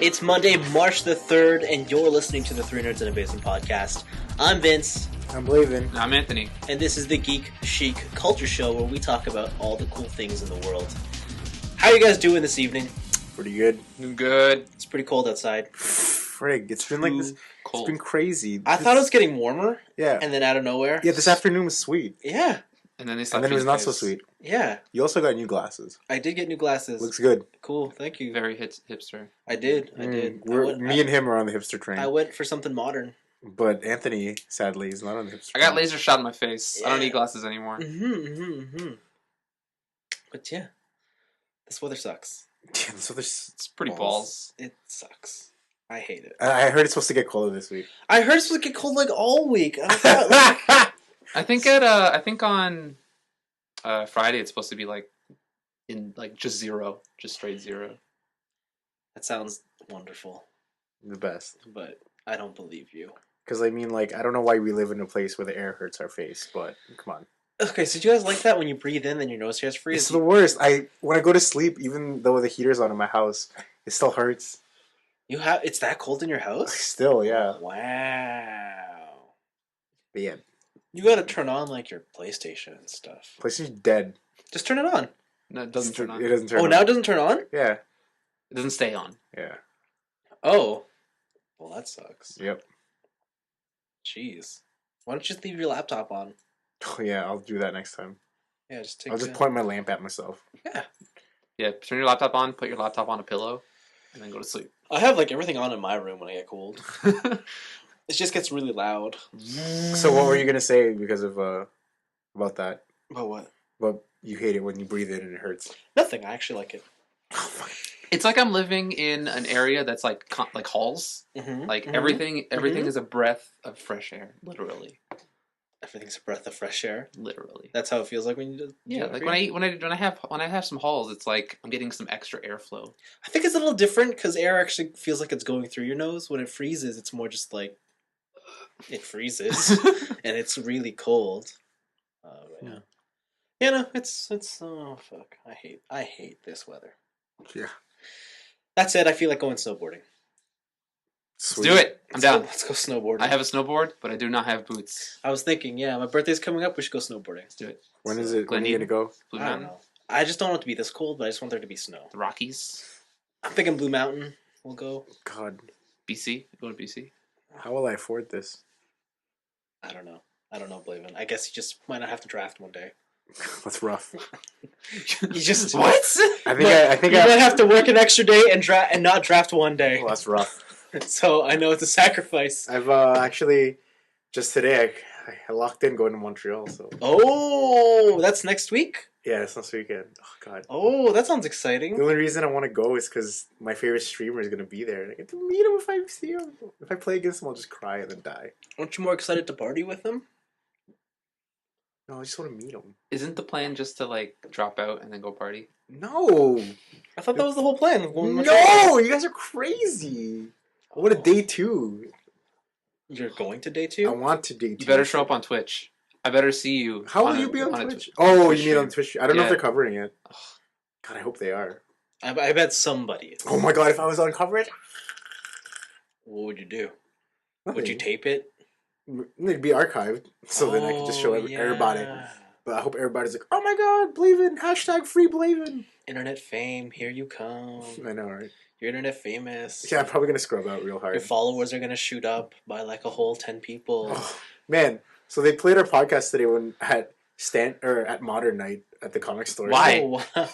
It's Monday, March the 3rd, and you're listening to the Three Nerds in a Basement podcast. I'm Vince. I'm Blaven. I'm Anthony. And this is the Geek Chic Culture Show, where we talk about all the cool things in the world. How are you guys doing this evening? Pretty good. Good. It's pretty cold outside. Frig, it's been like this. Cold. It's been crazy. I thought it was getting warmer. Yeah. And then out of nowhere. Yeah, this afternoon was sweet. Yeah. And then it was not so sweet. Yeah. You also got new glasses. I did get new glasses. Looks good. Cool, thank you. Very hipster. I did. Me and him are on the hipster train. I went for something modern. But Anthony, sadly, is not on the hipster I train. got laser shot in my face. Yeah. I don't need glasses anymore. But yeah, this weather sucks. Yeah, so It's pretty balls. It sucks. I hate it. I heard it's supposed to get colder this week. I heard it's supposed to get cold like all week. I thought, I think on Friday it's supposed to be like in like just zero, just straight zero. that sounds wonderful, The best. but I don't believe you. Because, I mean, like, I don't know why we live in a place where the air hurts our face, but come on. Okay, so do you guys like that when you breathe in, then your nose hairs freeze? It's the worst. When I go to sleep, even though the heater's on in my house, it still hurts. It's that cold in your house? Still, yeah. Wow. But yeah, You gotta turn on like your PlayStation and stuff. PlayStation's dead. Just turn it on. No, it doesn't turn on. It doesn't turn on. Oh, now it doesn't turn on? Yeah. It doesn't stay on. Yeah. Oh. Well, that sucks. Yep. Jeez. Why don't you just leave your laptop on? Oh, yeah, I'll do that next time. Yeah, just I'll just point my lamp at myself. Yeah. Yeah, turn your laptop on, put your laptop on a pillow, and then go to sleep. I have like everything on in my room when I get cold. It just gets really loud. So what were you going to say because of, about that? About what? About you hate it when you breathe in and it hurts. Nothing. I actually like it. It's like I'm living in an area that's like halls. Mm-hmm. Like everything is a breath of fresh air, literally. Everything's a breath of fresh air. Literally. That's how it feels like when you do. Yeah, like when I have some halls, it's like I'm getting some extra airflow. I think it's a little different because air actually feels like it's going through your nose. When it freezes, it's more just like it freezes and it's really cold. Yeah. Yeah, no, it's oh fuck. I hate this weather. Yeah. That's it. I feel like going snowboarding. Sweet. Let's do it. I'm down. Let's go snowboarding. I have a snowboard, but I do not have boots. I was thinking, yeah, my birthday's coming up. We should go snowboarding. Let's do it. When is it? When are you going to go? Blue I don't Mountain, know. I just don't want it to be this cold, but I just want there to be snow. the Rockies, I'm thinking Blue Mountain. We'll go. God. BC. Go to BC. How will I afford this? I don't know, Blaven. I guess you just might not have to draft one day. That's rough. You just What? I think you might have to work an extra day and not draft one day. Well, that's rough. So I know it's a sacrifice. I've actually just today I locked in going to Montreal. So Oh, that's next week? yeah, it's this weekend. Oh God. Oh, that sounds exciting. The only reason I want to go is because my favorite streamer is gonna be there, and I get to meet him if I see him. If I play against him, I'll just cry and then die. Aren't you more excited to party with them? No, I just want to meet him. Isn't the plan just to like drop out and then go party? No, I thought that was the whole plan. no, you guys are crazy. What a day two. You're going to day I 2? want to day two. You better show up on Twitch. I better see you. How will on you be on a Twitch? Twitch Oh, you mean stream. on Twitch? I don't know if Yeah. they're covering it. God, I hope they are. I bet somebody is. Oh my God, if I was on coverage, What would you do? nothing. Would you tape it? It'd be archived, so then I could just show everybody. Yeah. But I hope everybody's like, oh my God, Blaven, hashtag free Blaven. Internet fame, here you come. I know, right? You're internet famous. Yeah, I'm probably going to scrub out real hard. Your followers are gonna shoot up by like a whole 10 people. Oh, man, so they played our podcast today at Modern Night at the comic store. Why? Oh, wow.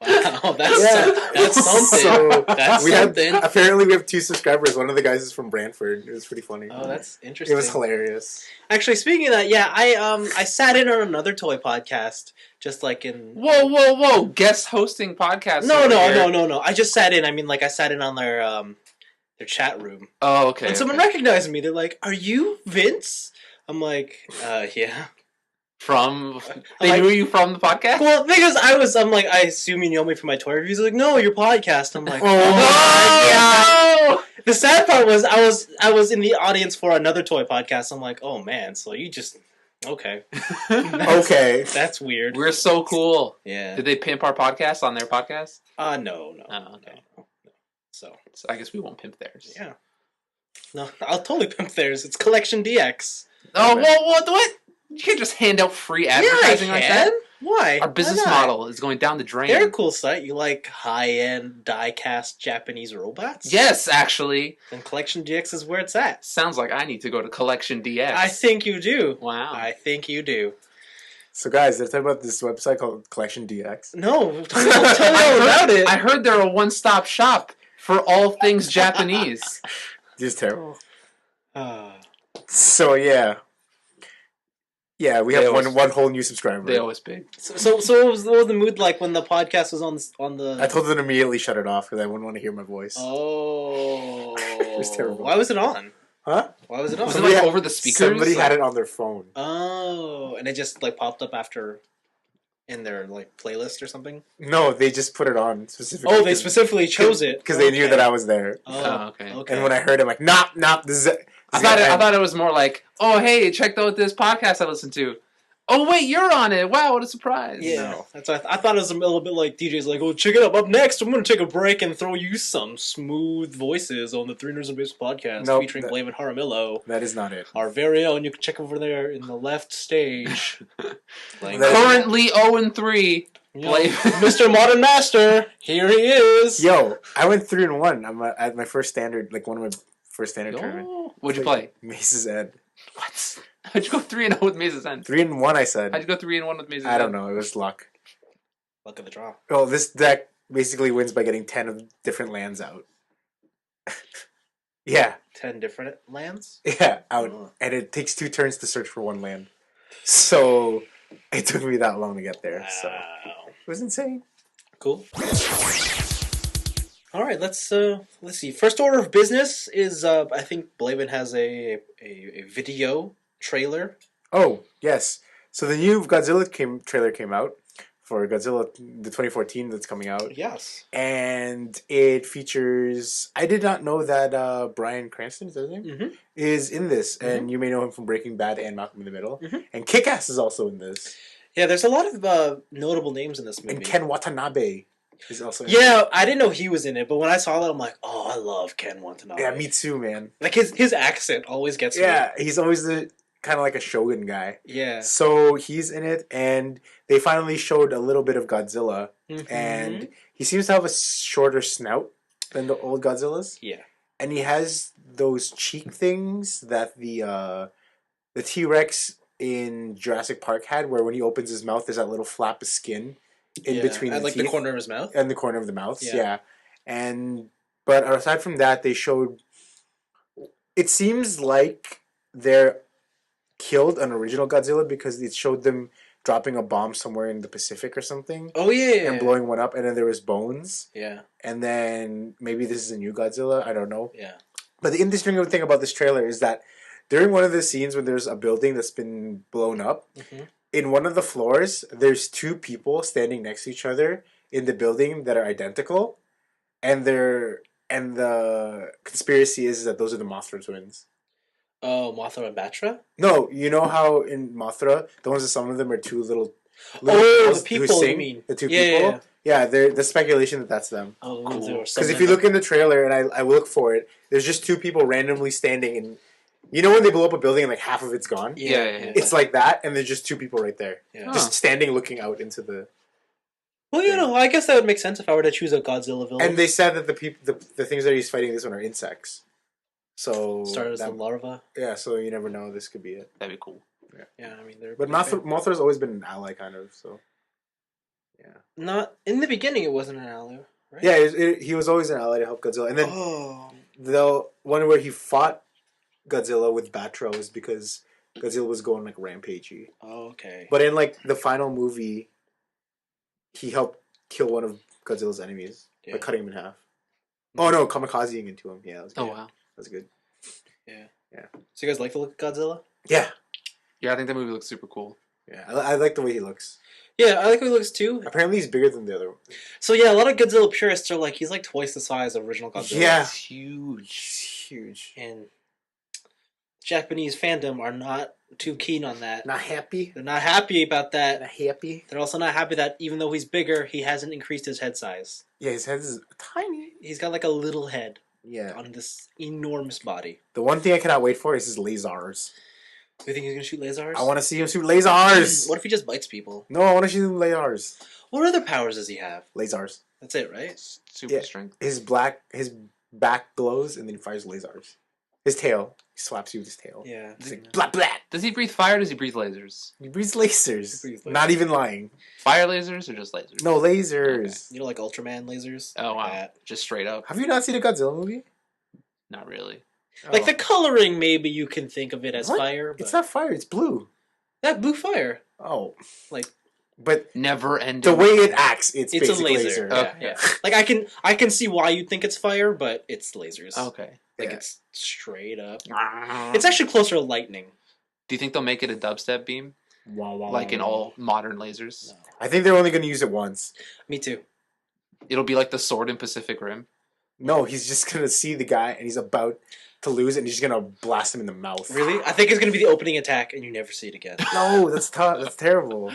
Wow, that's Yeah. something. So That's we something. apparently we have 2 subscribers. One of the guys is from Brantford. It was pretty funny. Oh, that's interesting. It was hilarious. Actually, speaking of that, yeah, I sat in on another toy podcast, just like in. Whoa! Guest hosting podcast. No. I just sat in. I mean, like I sat in on their chat room, Oh, okay. and someone okay. recognized me. They're like, "Are you Vince?" I'm like, "Yeah." From Like- they knew you from the podcast. Well, because I'm like, I assume you know me from my toy reviews. They're like, no, your podcast. I'm like, Oh my God. The sad part was I was in the audience for another toy podcast. I'm like, oh man, so you just okay. Okay. That's weird. We're so cool. Yeah. Did they pimp our podcast on their podcast? No. Oh, okay. No. So I guess we won't pimp theirs. yeah. No, I'll totally pimp theirs. It's Collection DX. Oh, man. what? You can't just hand out free advertising yeah, I like can. that. Why? Our business Why not? model is going down the drain. They're a cool site. You like high-end die-cast Japanese robots? Yes, actually. Then Collection DX is where it's at. Sounds like I need to go to Collection DX. I think you do. Wow. I think you do. So guys, let's talk about this website called Collection DX. No, tell me all about it. I heard they're a one-stop shop for all things Japanese. This is terrible. Ah. So yeah, we They have always- one whole new subscriber. They always big. So what was the mood like when the podcast was on the? I told them to immediately shut it off because I wouldn't want to hear my voice. Oh, It was terrible. Why was it on? Huh? Why was it on? Was it Somebody like had- over the speakers? Somebody had Like- it on their phone. Oh, and it just like popped up after in their like playlist or something. No, they just put it on specifically. Oh, they specifically chose it because they knew that I was there. Oh, okay. And when I heard it, I'm like, nah, this is. I thought it was more like, oh hey, check out this podcast I listened to. Oh wait, you're on it! Wow, what a surprise! Yeah, No. that's what I thought it was a little bit like DJ's like, oh, check it out. Up next, I'm going to take a break and throw you some smooth voices on the Three Nerds and Bass podcast Nope, featuring that- Blaven Jaramillo, That is not it. our very own. You can check over there in the left stage. Like, That- Currently 0-3. you know, Mr. Modern Master, here he is. Yo, I went 3-1. I'm at my first standard, like one of my first standard tournament. Oh, what'd you play? Mace's End. What? How'd you go 3-0 with Maze's End? 3-1, I said. How'd you go 3-1 with Maze's End? I don't know. It was luck. Look at the draw. Well, this deck basically wins by getting 10 of different lands out. Yeah, 10 different lands. out. Oh. And it takes 2 turns to search for one land. So it took me that long to get there. So it Wow. was insane. Cool. All right, let's see. First order of business is I think Blaven has a video trailer. Oh, yes. So the new Godzilla trailer came out for Godzilla the 2014 that's coming out. Yes. And it features... I did not know that Bryan Cranston, is that his name? Mm-hmm. Is in this. And you may know him from Breaking Bad and Malcolm in the Middle. Mhm. And Kick-Ass is also in this. Yeah, there's a lot of notable names in this movie. And Ken Watanabe is also in Yeah, I didn't know he was in it, but when I saw that, I'm like, oh, I love Ken Watanabe. it. Yeah, me too, man. Like his accent always gets me. Yeah, he's always the kind of like a Shogun guy. Yeah. So he's in it, and they finally showed a little bit of Godzilla, Mhm. and he seems to have a shorter snout than the old Godzillas, Yeah. and he has those cheek things that the T-Rex in Jurassic Park had, where when he opens his mouth, there's that little flap of skin in Yeah, between at the like teeth. the corner of his mouth. And the corner of the mouth, Yeah. yeah. But aside from that, they showed. It seems like they're killed an original Godzilla because it showed them dropping a bomb somewhere in the Pacific or something Oh yeah. and blowing one up, and then there was bones, Yeah. and then maybe this is a new Godzilla. I don't know. Yeah. But the interesting thing about this trailer is that during one of the scenes when there's a building that's been blown up, Mhm. in one of the floors, there's 2 people standing next to each other in the building that are identical, and the conspiracy is that those are the Mothra twins. Oh, Mothra and Batra. No, you know how in Mothra, the ones that some of them are 2 little Oh, girls the who people, you sing, mean. the 2 Yeah, yeah, people. Yeah, the speculation that that's them. Oh, Because if you look in the trailer, and I look for it, there's just 2 people randomly standing in. You know when they blow up a building and like half of it's gone? Yeah. It's like that, and there's just 2 people right there, Yeah. just standing looking out into the. Well, you know, I guess that would make sense if I were to choose a Godzilla villain. And they said that the things that he's fighting in this one are insects. So started as that, the larva. yeah, so you never know. This could be it. That'd be cool. Yeah, I mean, they're. But big fan. Mothra's always been an ally, kind of. So yeah, Not in the beginning. It wasn't an ally, right? yeah. He was always an ally to help Godzilla, and then Oh. the one where he fought Godzilla with Batra was because Godzilla was going like rampagey. Oh, okay. But in like the final movie, he helped kill one of Godzilla's enemies by Yeah. cutting him in half. Oh no, kamikazing into him. Yeah, that was good. Oh wow. That was good. So you guys like the look of Godzilla? Yeah, Yeah, I think that movie looks super cool. yeah. I like the way he looks. Yeah, I like how he looks too. Apparently, he's bigger than the other one. So yeah, a lot of Godzilla purists are like, he's like twice the size of original Godzilla. Yeah. It's huge. He's huge. And Japanese fandom are not too keen on that. Not happy. They're not happy about Not that. happy. They're also not happy that even though he's bigger, he hasn't increased his head size. Yeah, his head is tiny. He's got like a little head Yeah. on this enormous body. The one thing I cannot wait for is his lasers. Do you think he's gonna shoot lasers? I want to see him shoot lasers. What if he just bites people? No, I want to shoot him lasers. What other powers does he have? Lasers. That's it, right? Super Yeah. strength. His back glows and then he fires lasers. His tail. He slaps you with his tail. Yeah. It's like, blah, blah. Does he breathe fire or does he breathe lasers? He breathes lasers. He breathes lasers. Not even lying. Fire lasers or just lasers? No, lasers. You know, like Ultraman lasers. Oh, wow. Like that. Just straight up? Have you not seen a Godzilla movie? Not really. Like Oh. the coloring, maybe you can think of it as What? fire. But It's not fire, it's blue. that blue fire. Oh. Like But Never ending. the way it acts, it's a basically laser. laser. Okay. Yeah. Like I can see why you think it's fire, but it's lasers. Okay. Like Yeah. it's straight up. Do It's actually closer to lightning. you think they'll make it a dubstep beam? Wow, wow, Like in wow. all modern lasers? No. I think they're only going to use it once. Me too. It'll be like the sword in Pacific Rim? No, he's just going to see the guy and he's about to lose and he's just going to blast him in the mouth. Really? I think it's gonna be the opening attack, and you never see it again. No, that's tough. That's terrible.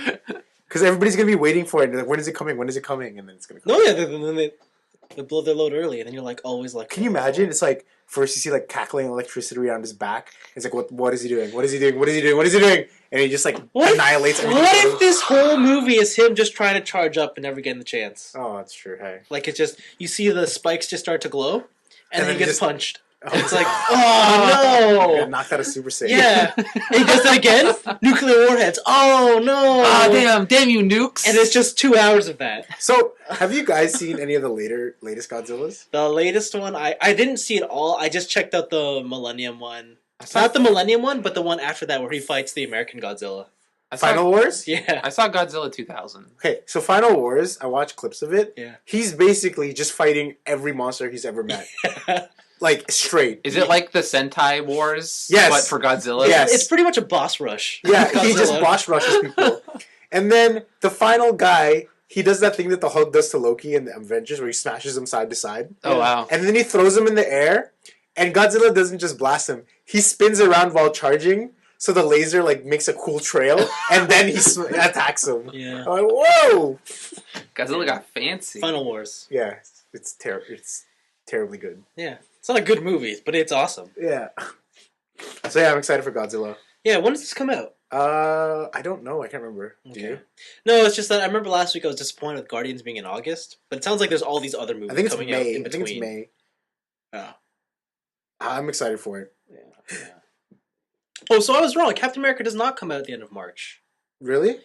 Because everybody's going to be waiting for it. They're like, when is it coming? When is it coming? And then it's going to come. No, yeah, then they blow their load early, and then you're like always like. Can you imagine? It's like first you see like cackling electricity around his back. It's like what is he doing? What is he doing? What is he doing? What is he doing? And he just like What if- annihilates everything. What if this whole movie is him just trying to charge up and never getting the chance? Oh, that's true. Hey. Like it's just you see the spikes just start to glow, and then he gets just- punched. Oh, It's like, Got oh no! knocked out of Super Saiyan. Yeah, and he does it again. Nuclear warheads. Oh no! Ah, damn you nukes! And it's just 2 hours of that. So, have you guys seen any of the latest Godzillas? The latest one, I didn't see it all. I just checked out the Millennium one. I saw, Not the Millennium one, but the one after that where he fights the American Godzilla. I saw, Final Wars? Yeah. I saw Godzilla 2000. Okay, so Final Wars, I watched clips of it. Yeah. He's basically just fighting every monster he's ever met. Like, straight. Is it like the Sentai Wars? Yes. But for Godzilla? Yes. It's pretty much a boss rush. Yeah, he Godzilla. just boss rushes people. And then the final guy, he does that thing that the Hulk does to Loki in the Avengers where he smashes them side to side. Oh, wow. And then he throws them in the air, and Godzilla doesn't just blast him. He spins around while charging, so the laser like makes a cool trail, and then he attacks him. Yeah. I'm like, whoa! Godzilla got fancy. Final Wars. Yeah, it's terribly good. Yeah. It's not a good movie, but it's awesome. Yeah. So yeah, I'm excited for Godzilla. Yeah, when does this come out? I don't know. I can't remember. Do you? No, it's just that I remember last week I was disappointed with Guardians being in August, but it sounds like there's all these other movies I think it's coming out May. in I between. think it's May. Oh. I'm excited for it. Yeah. Oh, so I was wrong. Captain America does not come out at the end of March. Really?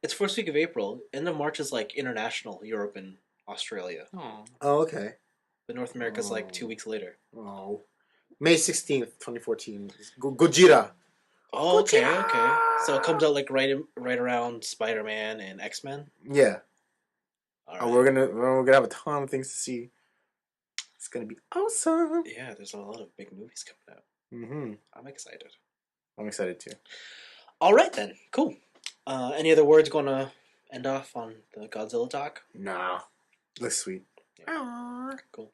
It's first week of April. End of March is like international, Europe and Australia. Oh. Oh, okay. But North America's like 2 weeks later. Oh. May 16th, 2014. Gojira. Oh, okay. So it comes out like right around Spider-Man and X-Men. Yeah. All Oh, right. we're gonna have a ton of things to see. It's gonna be awesome. Yeah, there's a lot of big movies coming out. Mm-hmm. I'm excited. I'm excited too. All right then, cool. Any other words going to end off on the Godzilla talk? Nah. Looks sweet. Cool.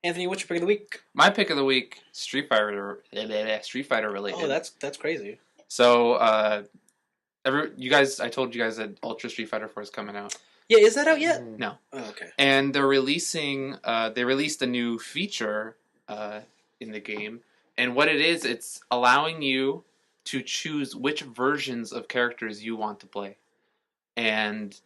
Anthony, what's your pick of the week? My pick of the week, Street Fighter related. Oh, that's crazy. So, you guys, I told you guys that Ultra Street Fighter 4 is coming out. Yeah, is that out yet? Mm. No. Oh, okay. And they're releasing, they released a new feature in the game. And what it is, it's allowing you to choose which versions of characters you want to play. And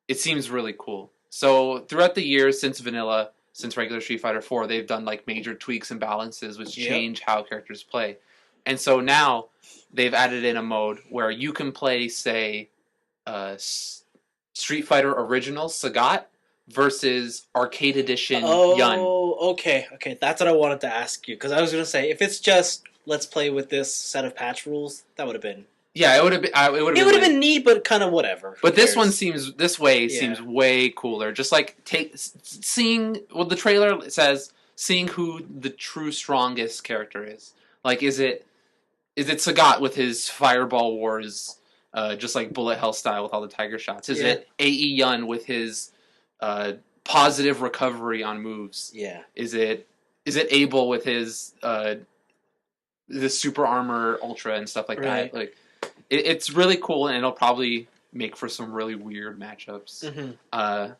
it seems really cool. So throughout the years since vanilla, since regular Street Fighter 4, they've done like major tweaks and balances which change how characters play. And so now they've added in a mode where you can play, say, Street Fighter Original Sagat versus Arcade Edition Yun. Oh, okay. That's what I wanted to ask you because I was going to say if it's just let's play with this set of patch rules, that would have been. Yeah, it would have been. It would have been neat, but kind of whatever. But Who this one cares? seems way cooler. Just like seeing what the trailer says, seeing who the true strongest character is. Like, is it Sagat with his Fireball Wars, just like bullet hell style with all the tiger shots? Is it AE Yun with his positive recovery on moves? Yeah. Is it Abel with his the Super Armor Ultra and stuff like Right. that. Like, it's really cool, and it'll probably make for some really weird matchups. Mm-hmm.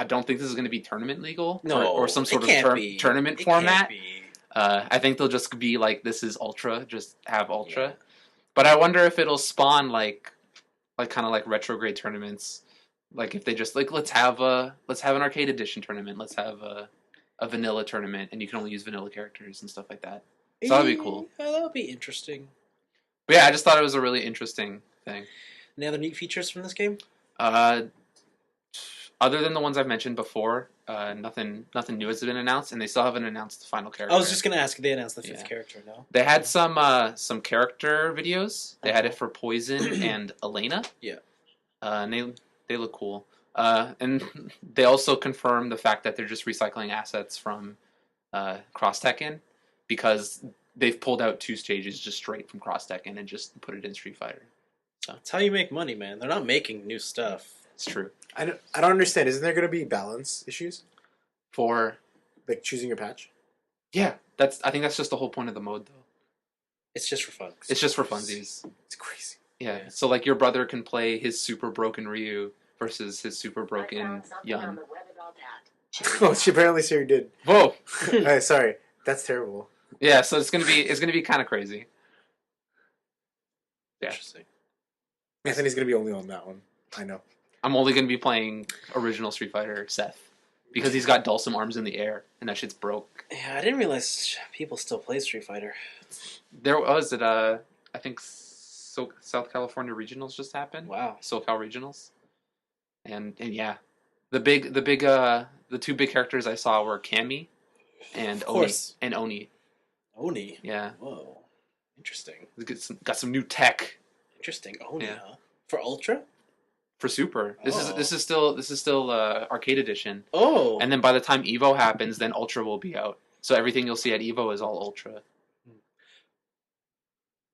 I don't think this is going to be tournament legal No, or some sort it of can't be. tournament It format. can't be. I think they'll just be like, this is Ultra, just have Ultra. Yeah. But I wonder if it'll spawn like kind of like retrograde tournaments. Like if they just like let's have an arcade edition tournament. Let's have a vanilla tournament, and you can only use vanilla characters and stuff like that. So that'd be cool. That would be interesting. But yeah, I just thought it was a really interesting thing. Any other neat features from this game? Other than the ones I've mentioned before, nothing new has been announced, and they still haven't announced the final character. I was just gonna ask if they announced the fifth character. No, they had some character videos. They had it for Poison and Elena. Yeah, and they look cool. And they also confirmed the fact that they're just recycling assets from Cross Tekken, because they've pulled out 2 stages just straight from Cross Tekken and just put it in Street Fighter. So that's how you make money, man. They're not making new stuff. it's true. I don't understand. Isn't there going to be balance issues? For Like choosing your patch? yeah, I think that's just the whole point of the mode, though. It's just for fun. It's just for funsies. It's crazy. Yeah. So like your brother can play his super broken Ryu versus his super broken Yun. Oh, apparently Siri did. Whoa. Hey, sorry. That's terrible. Yeah. So it's gonna be kind of crazy. Yeah. Interesting. Anthony's going to be only on that one. I know. I'm only gonna be playing original Street Fighter Seth because he's got Dulcim arms in the air and that shit's broke. Yeah, I didn't realize people still play Street Fighter. There was I think South California regionals just happened. Wow. SoCal regionals. And yeah, the 2 big characters I saw were Cammy and Of Oni. course. And Oni. Oni. Yeah. Whoa. Interesting. Got some new tech Interesting. Oni, Yeah. huh? For Ultra? for Super. This Oh. is still arcade edition. Oh. And then by the time Evo happens, then Ultra will be out. So everything you'll see at Evo is all Ultra.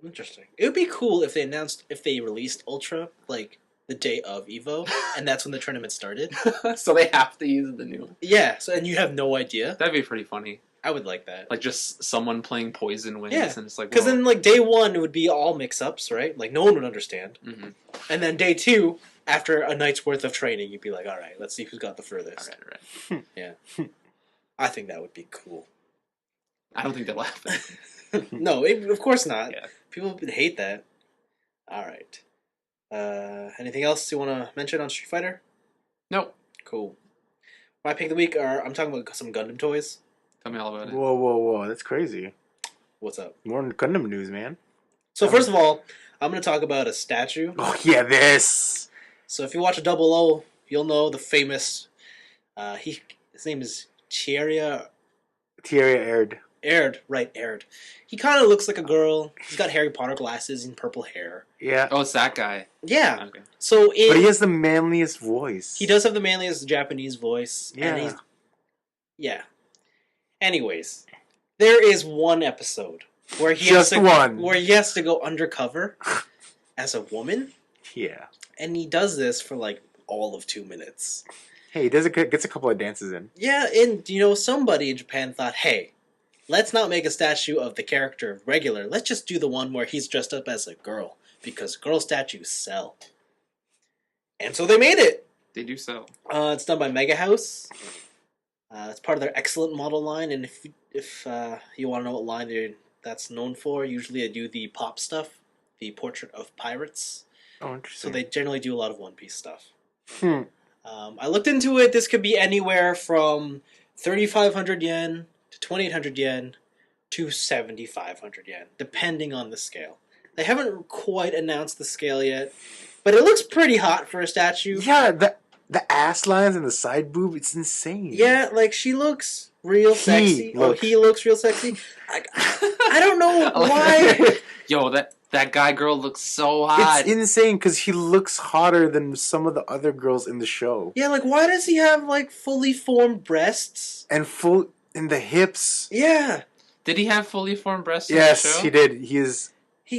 Interesting. It would be cool if they released Ultra like the day of Evo, and that's when the tournament started. So they have to use the new one. Yeah. So and you have no idea. That'd be pretty funny. I would like that. Like just someone playing Poison wins, Yeah. and it's like Because whoa. then like day 1 it would be all mix-ups, right? Like no one would understand. Mhm. And then day 2, after a night's worth of training, you'd be like, all right, let's see who's got the furthest. All right. Yeah. I think that would be cool. I don't think that'll happen. No, of course not. Yeah. People would hate that. All right. Anything else you want to mention on Street Fighter? Nope. Cool. My pick of the week I'm talking about some Gundam toys. Tell me all about it. Whoa. That's crazy. What's up? More Gundam news, man. So first of all, I'm going to talk about a statue. Oh, yeah, this. So if you watch a 00, you'll know the famous. His name is Thierry Thierry Aird. Aird. He kind of looks like a girl. He's got Harry Potter glasses and purple hair. Yeah. Oh, it's that guy. Yeah. Okay. So But he has the manliest voice. he does have the manliest Japanese voice. Yeah. And yeah. Anyways, there is one episode where he Just has to, one. where he has to go undercover as a woman, Yeah. and he does this for like all of 2 minutes. Hey, he gets a couple of dances in. Yeah, and somebody in Japan thought, hey, let's not make a statue of the character regular. Let's just do the one where he's dressed up as a girl, because girl statues sell. And so they made it. They do sell. It's done by Mega House. It's part of their excellent model line, and if you want to know what line that's known for, usually they do the pop stuff, the portrait of pirates. Oh, So interesting. they generally do a lot of One Piece stuff. Hmm. I looked into it. This could be anywhere from 3,500 yen to 2,800 yen to 7,500 yen, depending on the scale. They haven't quite announced the scale yet, but it looks pretty hot for a statue. Yeah, the ass lines and the side boob, it's insane. Yeah, like she looks real sexy. looks- He looks real sexy. I don't know why. Yo, that guy girl looks so hot. It's insane because he looks hotter than some of the other girls in the show. Yeah, like why does he have like fully formed breasts? And full in the hips. Yeah. Did he have fully formed breasts in Yes, the show? he did.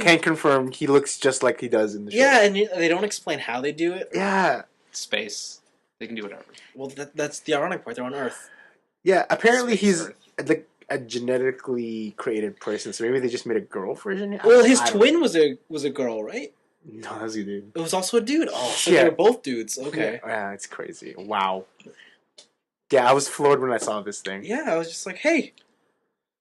Can't confirm. He looks just like he does in the show. Yeah, and they don't explain how they do it. Yeah. Space. They can do whatever. Well, that's the ironic part. They're on Earth. Yeah, apparently Space he's Earth. like a genetically created person, so maybe they just made a girl version. Well, his I don't twin know. was a girl, right? No, that's a dude. It was also a dude. Oh, so Yeah. they were both dudes. Okay. Yeah, it's crazy. Wow. Yeah, I was floored when I saw this thing. Yeah, I was just like, hey.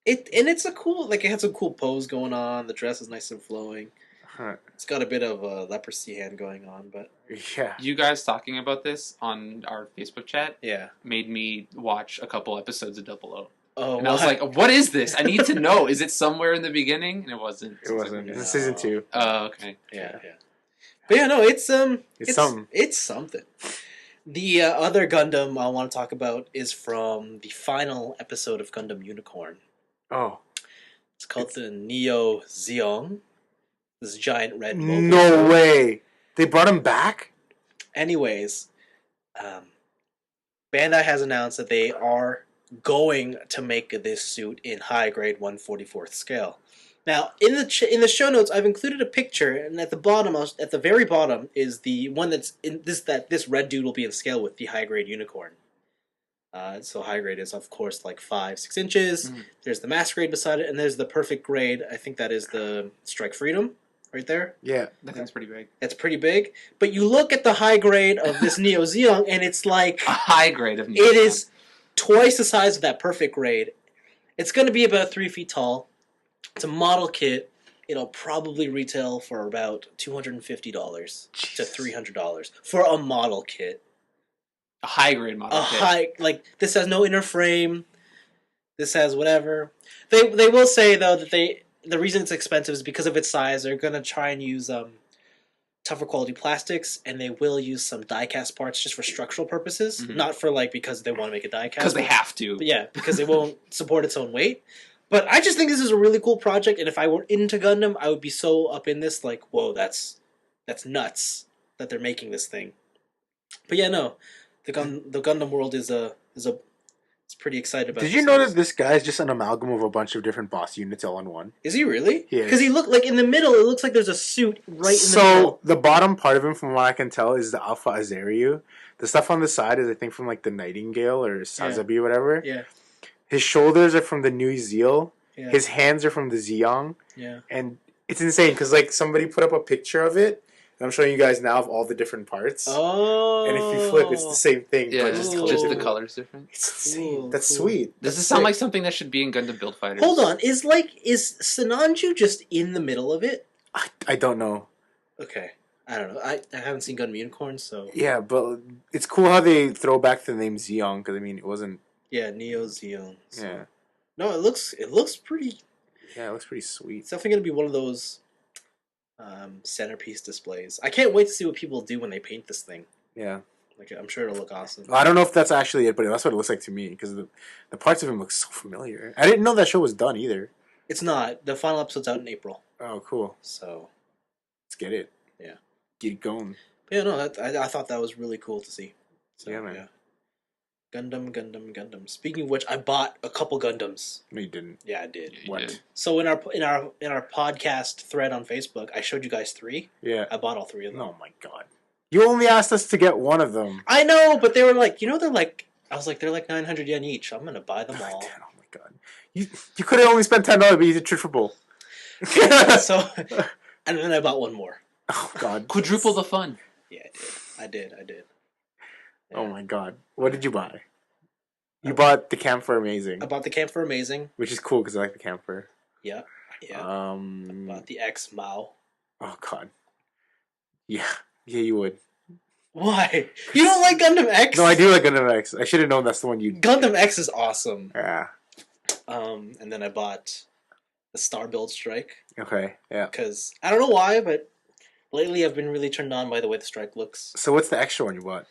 It's a cool, like, it had some cool pose going on. The dress is nice and flowing. Huh. It's got a bit of a leprosy hand going on, but Yeah. You guys talking about this on our Facebook chat yeah. made me watch a couple episodes of 00. Oh, And I was like, what is this? I need to know. Is it somewhere in the beginning? And it wasn't. It wasn't. Like, It's season 2. oh, okay. yeah. But yeah, no, it's something. It's something. The other Gundam I want to talk about is from the final episode of Gundam Unicorn. Oh. It's called the Neo Zeong. This giant red mobile No suit. way. They brought him back? Anyways, Bandai has announced that they are going to make this suit in high grade 1/44th scale. Now, in the show notes, I've included a picture, and at the very bottom, is the one that's in this red dude will be in scale with the high grade Unicorn. So high grade is of course like 5-6 inches. Mhm. There's the mass grade beside it, and there's the perfect grade. I think that is the Strike Freedom, right there. Yeah. That thing's pretty big. That's pretty big. But you look at the high grade of this Neo Zeong, and it's like A high grade of it is twice the size of that perfect grade. It's going to be about 3 feet tall. It's a model kit. It'll probably retail for about $250 to $300 for a model kit. a high grade model. This has no inner frame. This has whatever. They will say though that the reason it's expensive is because of its size. They're going to try and use tougher quality plastics, and they will use some die-cast parts just for structural purposes, Mhm. not for because they want to make a die-cast. Because they have to. But yeah, because it won't support its own weight. But I just think this is a really cool project, and if I were into Gundam, I would be so up in this, like, whoa, that's nuts that they're making this thing. But yeah, no, the Gundam world is it's pretty excited about. Did you this know news. that this guy is just an amalgam of a bunch of different boss units all in one? Is he really? He is. Because he looked like in the middle. It looks like there's a suit right in the So middle. the bottom part of him, from what I can tell, is the Alpha Azeryu. The stuff on the side is, I think, from like the Nightingale or Sazabi or whatever. Yeah, His shoulders are from the New Zeal. yeah, His hands are from the Zeong. yeah. And it's insane because like somebody put up a picture of it. And I'm showing you guys now of all the different parts. Oh, And if you flip, it's the same thing. Yeah, but just Ooh. the different. color's different. It's insane. Ooh, That's cool. sweet. Does That's this sound sick. like something that should be in Gundam Build Fighters? Hold on, is Sinanju just in the middle of it? I don't know. Okay, I don't know. I haven't seen Gundam Unicorn, so Yeah, but it's cool how they throw back the name Zeong because I mean it wasn't. yeah, Neo Zeon. So. Yeah, No, it looks pretty. yeah, it looks pretty sweet. It's definitely gonna be one of those centerpiece displays. I can't wait to see what people do when they paint this thing. Yeah, Like, I'm sure it'll look awesome. I don't know if that's actually it, but that's what it looks like to me because the parts of him look so familiar. I didn't know that show was done either. It's not. The final episode's out in April, Oh, cool. so Let's get it. Yeah. Get it going. but yeah, no, I thought that was really cool to see. So, Yeah, man. Gundam. Speaking of which, I bought a couple Gundams. No, you didn't. Yeah, I did. Yeah, you What? did. So in our podcast thread on Facebook, I showed you guys 3. Yeah. I bought all 3 of them. Oh my god. You only asked us to get one of them. I know, but they were like, they're like, I was like, they're like 900 yen each. I'm gonna buy them all. Oh my god. You could have only spent $10, but you did triple. So, and then I bought one more. Oh god. Quadruple the fun. Yeah, I did. Oh my god. What did you buy? You bought the Camphor Amazing, I bought the Camphor Amazing. which is cool because I like the Camphor. Yeah. Bought the X Mao. Oh god. Yeah. Yeah, you would. Why? You don't like Gundam X? No, I do like Gundam X. I should have known that's the one you. Gundam X is awesome. Yeah. And then I bought the Star Build Strike Okay. Yeah. because I don't know why, but lately I've been really turned on by the way the strike looks. So what's the extra one you bought?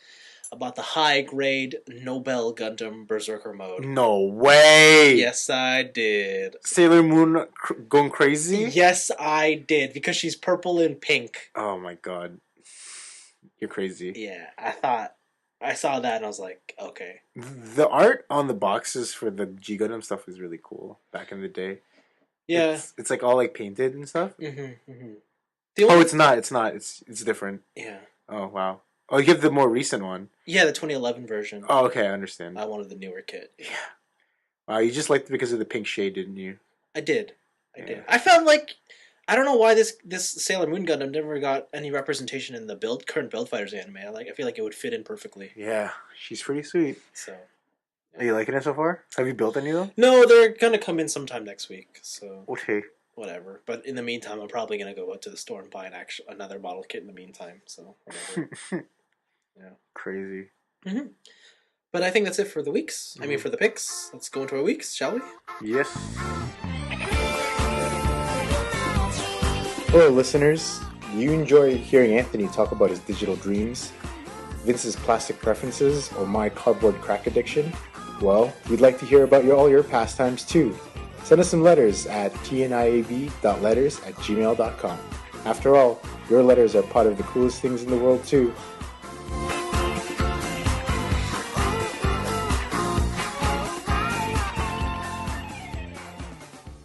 I bought the high grade Nobel Gundam Berserker mode. No way. Yes, I did. Sailor Moon going crazy. Yes, I did because she's purple and pink. Oh my god. You're crazy. Yeah, I saw that and I was like, okay. The art on the boxes for the G Gundam stuff was really cool back in the day. Yeah. It's like all like painted and stuff. The Oh, only, it's not. It's not. It's different. yeah. Oh wow. Oh, you have the more recent one. Yeah, the 2011 version. Oh, okay. I understand. I wanted the newer kit. Yeah. Wow, you just liked it because of the pink shade, didn't you? I did. Yeah. I felt like I don't know why this Sailor Moon Gundam never got any representation in the current Build Fighters anime. I feel like it would fit in perfectly. Yeah, she's pretty sweet. So, Are you liking it so far? Have you built any of them? no, they're gonna come in sometime next week. So Okay. whatever. But in the meantime, I'm probably gonna go out to the store and buy another model kit in the meantime. So whatever. Yeah. Crazy. Mm-hmm. But I think that's it for the weeks. I mean, for the picks. Let's go into our weeks, shall we? Yes. Hello, listeners. Do you enjoy hearing Anthony talk about his digital dreams, Vince's plastic preferences, or my cardboard crack addiction? Well, we'd like to hear about all your pastimes too. Send us some letters at tniab.letters@gmail.com. After all, your letters are part of the coolest things in the world too.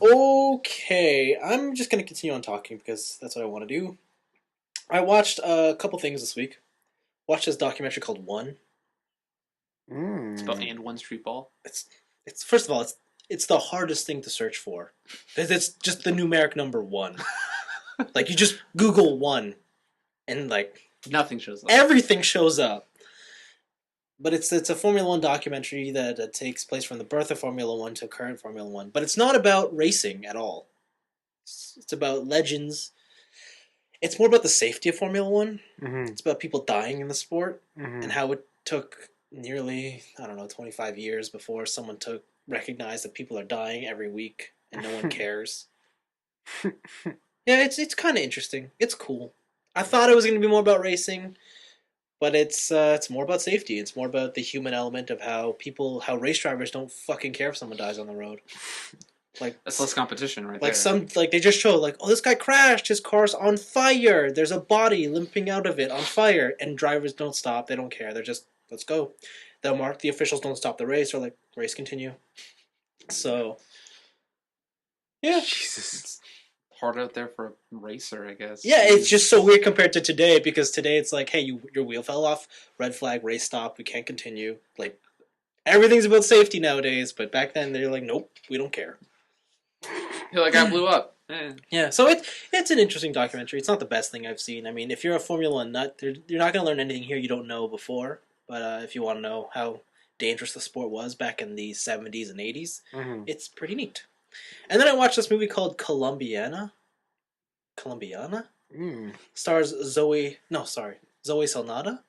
Okay, I'm just going to continue on talking because that's what I want to do. I watched a couple things this week. Watched this documentary called One. It's about and one street ball. It's first of all, it's the hardest thing to search for. It's just the numeric number 1. Like you just Google 1 and like Nothing shows up. everything shows up. But it's a Formula One documentary that takes place from the birth of Formula One to current Formula One. But it's not about racing at all. It's about legends. It's more about the safety of Formula One. Mm-hmm. It's about people dying in the sport Mm-hmm. and how it took nearly, 25 years before someone recognized that people are dying every week and no one cares. Yeah, it's kind of interesting. It's cool. I thought it was going to be more about racing. But it's more about safety. It's more about the human element of how race drivers don't fucking care if someone dies on the road. Like That's less competition, right like there. they just show like, oh, this guy crashed. His car's on fire. There's a body limping out of it on fire, and drivers don't stop. They don't care. They're just let's go. The officials don't stop the race. They're like race continue. So yeah, Jesus. Hard out there for a racer, I guess. yeah. It's just so weird compared to today because today it's like, hey, your wheel fell off. Red flag. Race stop. We can't continue. Like. Everything's about safety nowadays, but back then they're like, nope, we don't care. You're like, I blew up. Yeah, so it's an interesting documentary. It's not the best thing I've seen. I mean, if you're a Formula One nut, you're not going to learn anything here you don't know before. But if you want to know how dangerous the sport was back in the 70s and 80s, it's pretty neat. And then I watched this movie called Colombiana. Stars Zoe Saldana.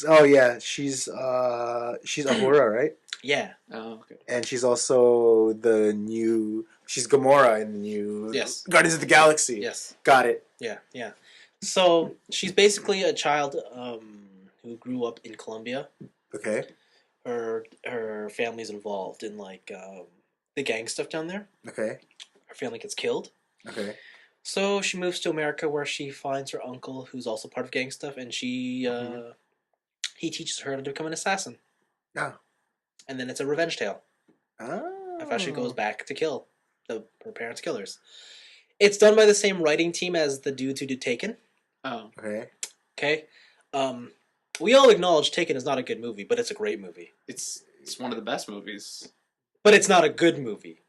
Oh yeah, she's Ahura, right? Yeah. Oh, okay. And she's also she's Gamora in the new Yes. Guardians of the Galaxy. Yes. Got it. Yeah. So she's basically a child who grew up in Colombia. Okay. Her family's involved in like the gang stuff down there. Okay. Her family gets killed. Okay. So she moves to America where she finds her uncle who's also part of gang stuff, and he teaches her to become an assassin. Yeah. And then it's a revenge tale Oh. of how she goes back to kill her parents' killers. It's done by the same writing team as the dudes who did Taken. Oh. Okay. Okay. We all acknowledge Taken is not a good movie, but it's a great movie. It's one of the best movies. But it's not a good movie.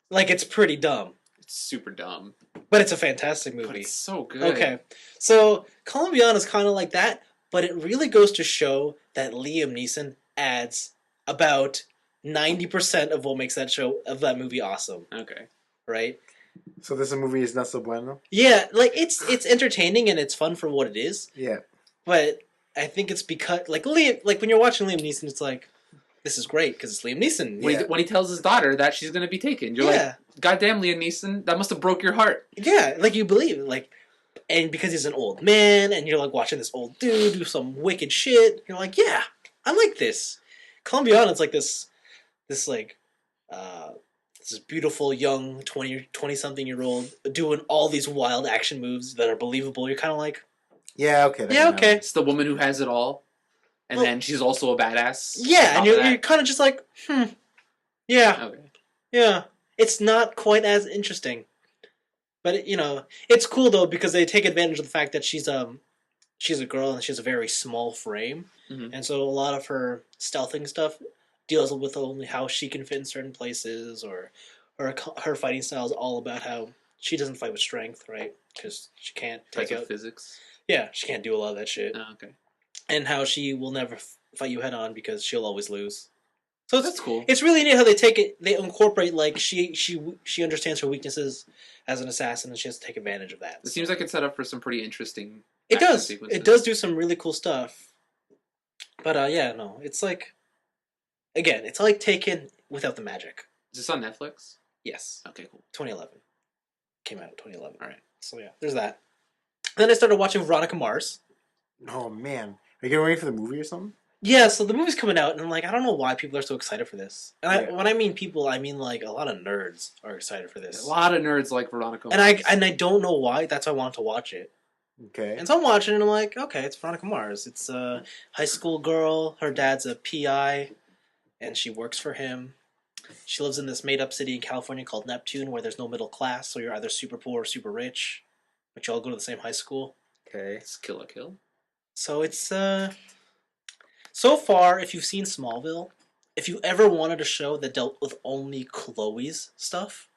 Like, it's pretty dumb. It's super dumb. But it's a fantastic movie. But it's so good. Okay. So, Colombiana is kind of like that, but it really goes to show that Liam Neeson adds about 90% of what makes that movie awesome. Okay. Right? So this movie is not so bueno? Yeah, like, it's entertaining and it's fun for what it is. Yeah. But I think it's because, like when you're watching Liam Neeson, it's like, this is great because it's Liam Neeson. When he tells his daughter that she's going to be taken, you're like, goddamn, Liam Neeson, that must have broke your heart. Yeah, like you believe it. Like, and because he's an old man and you're like watching this old dude do some wicked shit, you're like, yeah, I like this. Colombiana's like this beautiful young 20-something-year-old doing all these wild action moves that are believable. You're kind of like, yeah, okay. Yeah, okay. It's the woman who has it all. And then she's also a badass. Yeah, and you're kind of just like, yeah, Okay. yeah. It's not quite as interesting, but it's cool though because they take advantage of the fact that she's a girl and she has a very small frame, Mhm. and so a lot of her stealthing stuff deals with only how she can fit in certain places, or her fighting style is all about how she doesn't fight with strength, right? Because she can't take Fights with out. physics. Yeah, she can't do a lot of that shit. Oh, okay. And how she will never fight you head on because she'll always lose. So That's cool. It's really neat how they take it. They incorporate like she understands her weaknesses as an assassin, and she has to take advantage of that. It seems like it's set up for some pretty interesting. It action does. Sequences. It does do some really cool stuff. But yeah, no, it's like again, it's like Taken without the magic. Is this on Netflix? Yes, Okay, cool. 2011 came out. 2011. All right. So yeah, there's that. Then I started watching Veronica Mars. Oh man, are you getting ready for the movie or something? Yeah, so the movie's coming out, and I'm like, I don't know why people are so excited for this. And when I mean people, I mean like a lot of nerds are excited for this. A lot of nerds like Veronica Mars. And I don't know why. That's why I wanted to watch it. Okay. And so I'm watching, and I'm like, okay, it's Veronica Mars. It's a high school girl. Her dad's a PI, and she works for him. She lives in this made-up city in California called Neptune, where there's no middle class, so you're either super poor or super rich, but you all go to the same high school. Okay. It's Kill la Kill. So it's so far, if you've seen Smallville, if you ever wanted a show that dealt with only Chloe's stuff,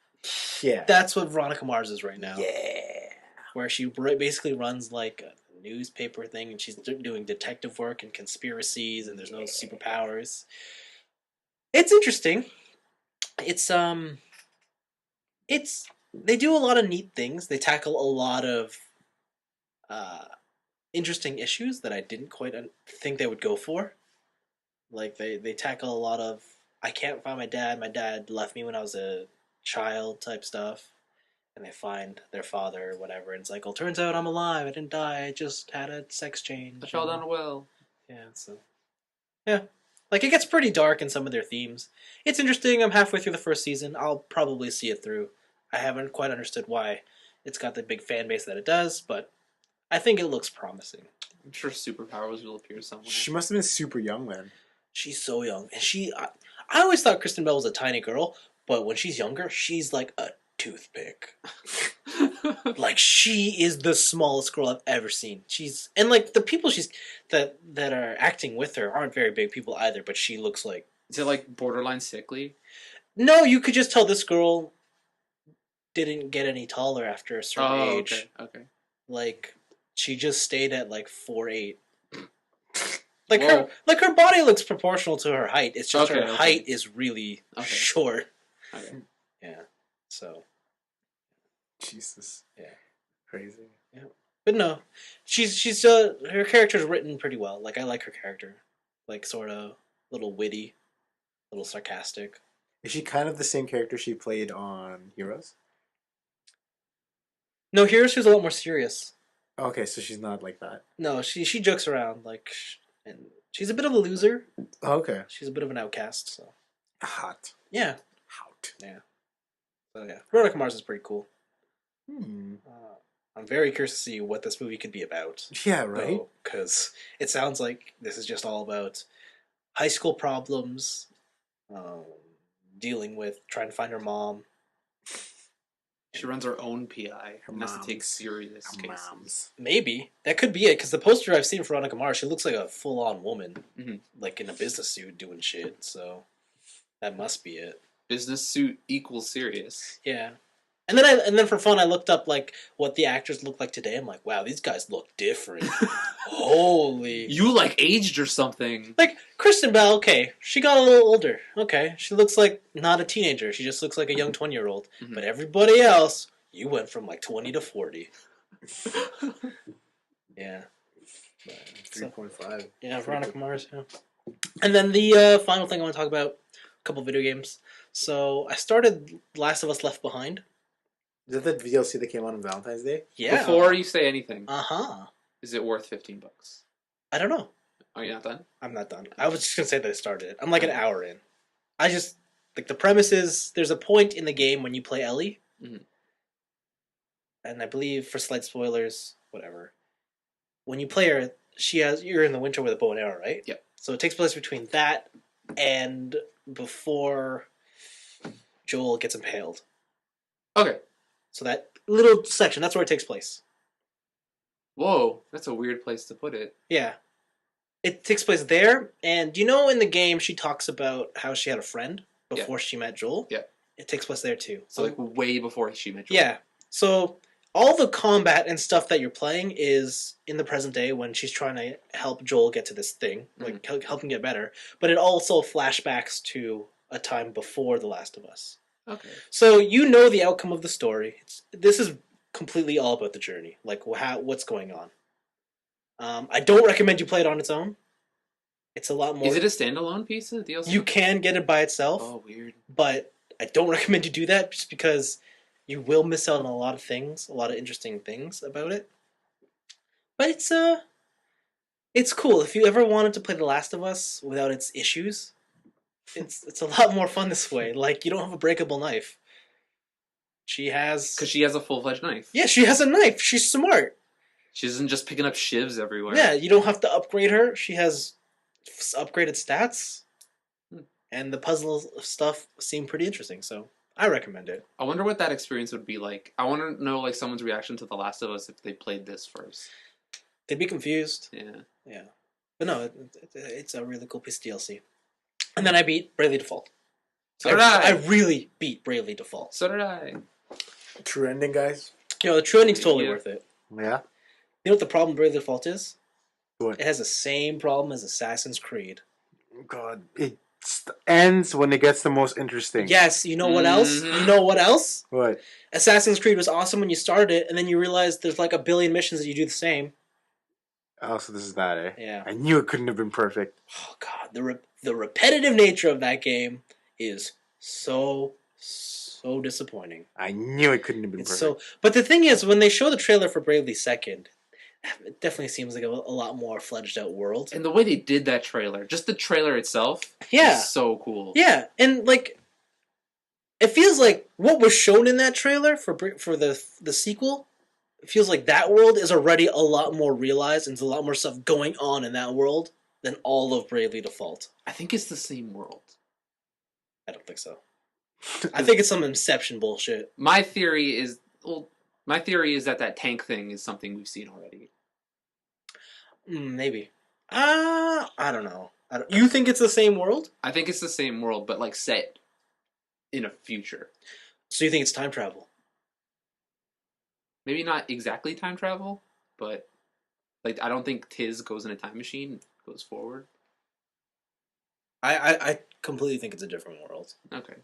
Yeah. that's what Veronica Mars is right now. Yeah. Where she basically runs like a newspaper thing, and she's doing detective work and conspiracies, and there's no superpowers. It's interesting. It's they do a lot of neat things. They tackle a lot of interesting issues that I didn't quite think they would go for. Like they tackle a lot of I can't find my dad. My dad left me when I was a child type stuff. And they find their father or whatever, and it's like, well, turns out I'm alive. I didn't die. I just had a sex change. I fell down a well. Yeah, so yeah, like it gets pretty dark in some of their themes. It's interesting. I'm halfway through the first season. I'll probably see it through. I haven't quite understood why it's got the big fan base that it does, but I think it looks promising. I'm sure superpowers will appear somewhere. She must have been super young then. She's so young, and I always thought Kristen Bell was a tiny girl, but when she's younger, she's like a toothpick. Like she is the smallest girl I've ever seen. She's and like the people that are acting with her aren't very big people either, but she looks like Is it like borderline sickly? no, you could just tell this girl didn't get any taller after a certain age. Okay. Like she just stayed at like 4'8". Whoa. Her body looks proportional to her height. It's just her Okay. height is really short. Okay. Yeah. So Jesus. Yeah. Crazy. Yeah. But no, she's her character's written pretty well. Like I like her character, like sort of little witty, little sarcastic. Is she kind of the same character she played on Heroes? No, here she's a lot more serious. Okay, so she's not like that. No, she jokes around like, and she's a bit of a loser. Okay. She's a bit of an outcast. So Hot. yeah, Hot. yeah. So yeah, Veronica Mars is pretty cool. Hmm. I'm very curious to see what this movie could be about. Yeah, right? Because it sounds like this is just all about high school problems, dealing with trying to find her mom. She runs her own PI and has to take Moms. serious Her cases. moms. Maybe. That could be it, because the poster I've seen for Veronica Mars, she looks like a full-on woman. Mhm. Like in a business suit doing shit, so that must be it. Business suit equals serious. Yeah. And then for fun I looked up like what the actors look like today. I'm like, wow, these guys look different. Holy. You like aged or something. Like Kristen Bell, okay, she got a little older. Okay, she looks like not a teenager. She just looks like a young 20-year-old. Mhm. But everybody else, you went from like 20 to 40. Yeah. 3.5. Yeah, Veronica Mars. Yeah. And then the final thing I want to talk about, a couple video games. So I started Last of Us Left Behind. Is that the DLC that came out on Valentine's Day? Yeah. Before you say anything, Uh-huh. is it worth $15? I don't know. Are you not done? I'm not done. I was just going to say that I started it. I'm like an hour in. I just, like the premise is, there's a point in the game when you play Ellie. Mhm. And I believe, for slight spoilers, whatever. When you play her, you're in the winter with a bow and arrow, right? Yep. So it takes place between that and before Joel gets impaled. Okay. So that little section, that's where it takes place. Whoa, that's a weird place to put it. Yeah. It takes place there, and you know in the game she talks about how she had a friend before she met Joel? Yeah. It takes place there too. So like way before she met Joel. Yeah. So all the combat and stuff that you're playing is in the present day when she's trying to help Joel get to this thing, like help him get better. But it also flashbacks to a time before The Last of Us. Okay. So you know the outcome of the story. This is completely all about the journey, like what's going on. I don't recommend you play it on its own. It's a lot more. Is it a standalone piece of the DLC? You can get it by itself. Oh, weird. But I don't recommend you do that just because you will miss out on a lot of things, a lot of interesting things about it. But it's cool. If you ever wanted to play The Last of Us without its issues, it's a lot more fun this way. Like, you don't have a breakable knife. Because she has a full-fledged knife. Yeah, she has a knife. She's smart. She isn't just picking up shivs everywhere. Yeah, you don't have to upgrade her. She has upgraded stats. And the puzzle stuff seemed pretty interesting, so I recommend it. I wonder what that experience would be like. I want to know like someone's reaction to The Last of Us if they played this first. They'd be confused. Yeah. But no, it's a really cool piece of DLC. And then I beat Bravely Default. So did I. I really beat Bravely Default. So did I. True ending, guys. You know, the true ending's totally worth it. Yeah. You know what the problem with Bravely Default is? What? It has the same problem as Assassin's Creed. God, it ends when it gets the most interesting. Yes, you know what else? You know what else? What? Assassin's Creed was awesome when you started it, and then you realize there's like a billion missions that you do the same. Oh, so this is that, eh? Yeah. I knew it couldn't have been perfect. Oh god, the repetitive nature of that game is so disappointing. I knew it couldn't have been It's perfect. but the thing is, when they show the trailer for Bravely Second, it definitely seems like a lot more fledged out world. And the way they did that trailer, just the trailer itself, is so cool. Yeah, and like, it feels like what was shown in that trailer for the sequel, it feels like that world is already a lot more realized, and there's a lot more stuff going on in that world than all of Bravely Default. I think it's the same world. I don't think so. I think it's some Inception bullshit. My theory is that tank thing is something we've seen already. Maybe. I don't know. You think it's the same world? I think it's the same world, but like set in a future. So you think it's time travel? Maybe not exactly time travel, but like I don't think Tiz goes in a time machine, goes forward. I completely think it's a different world. Okay.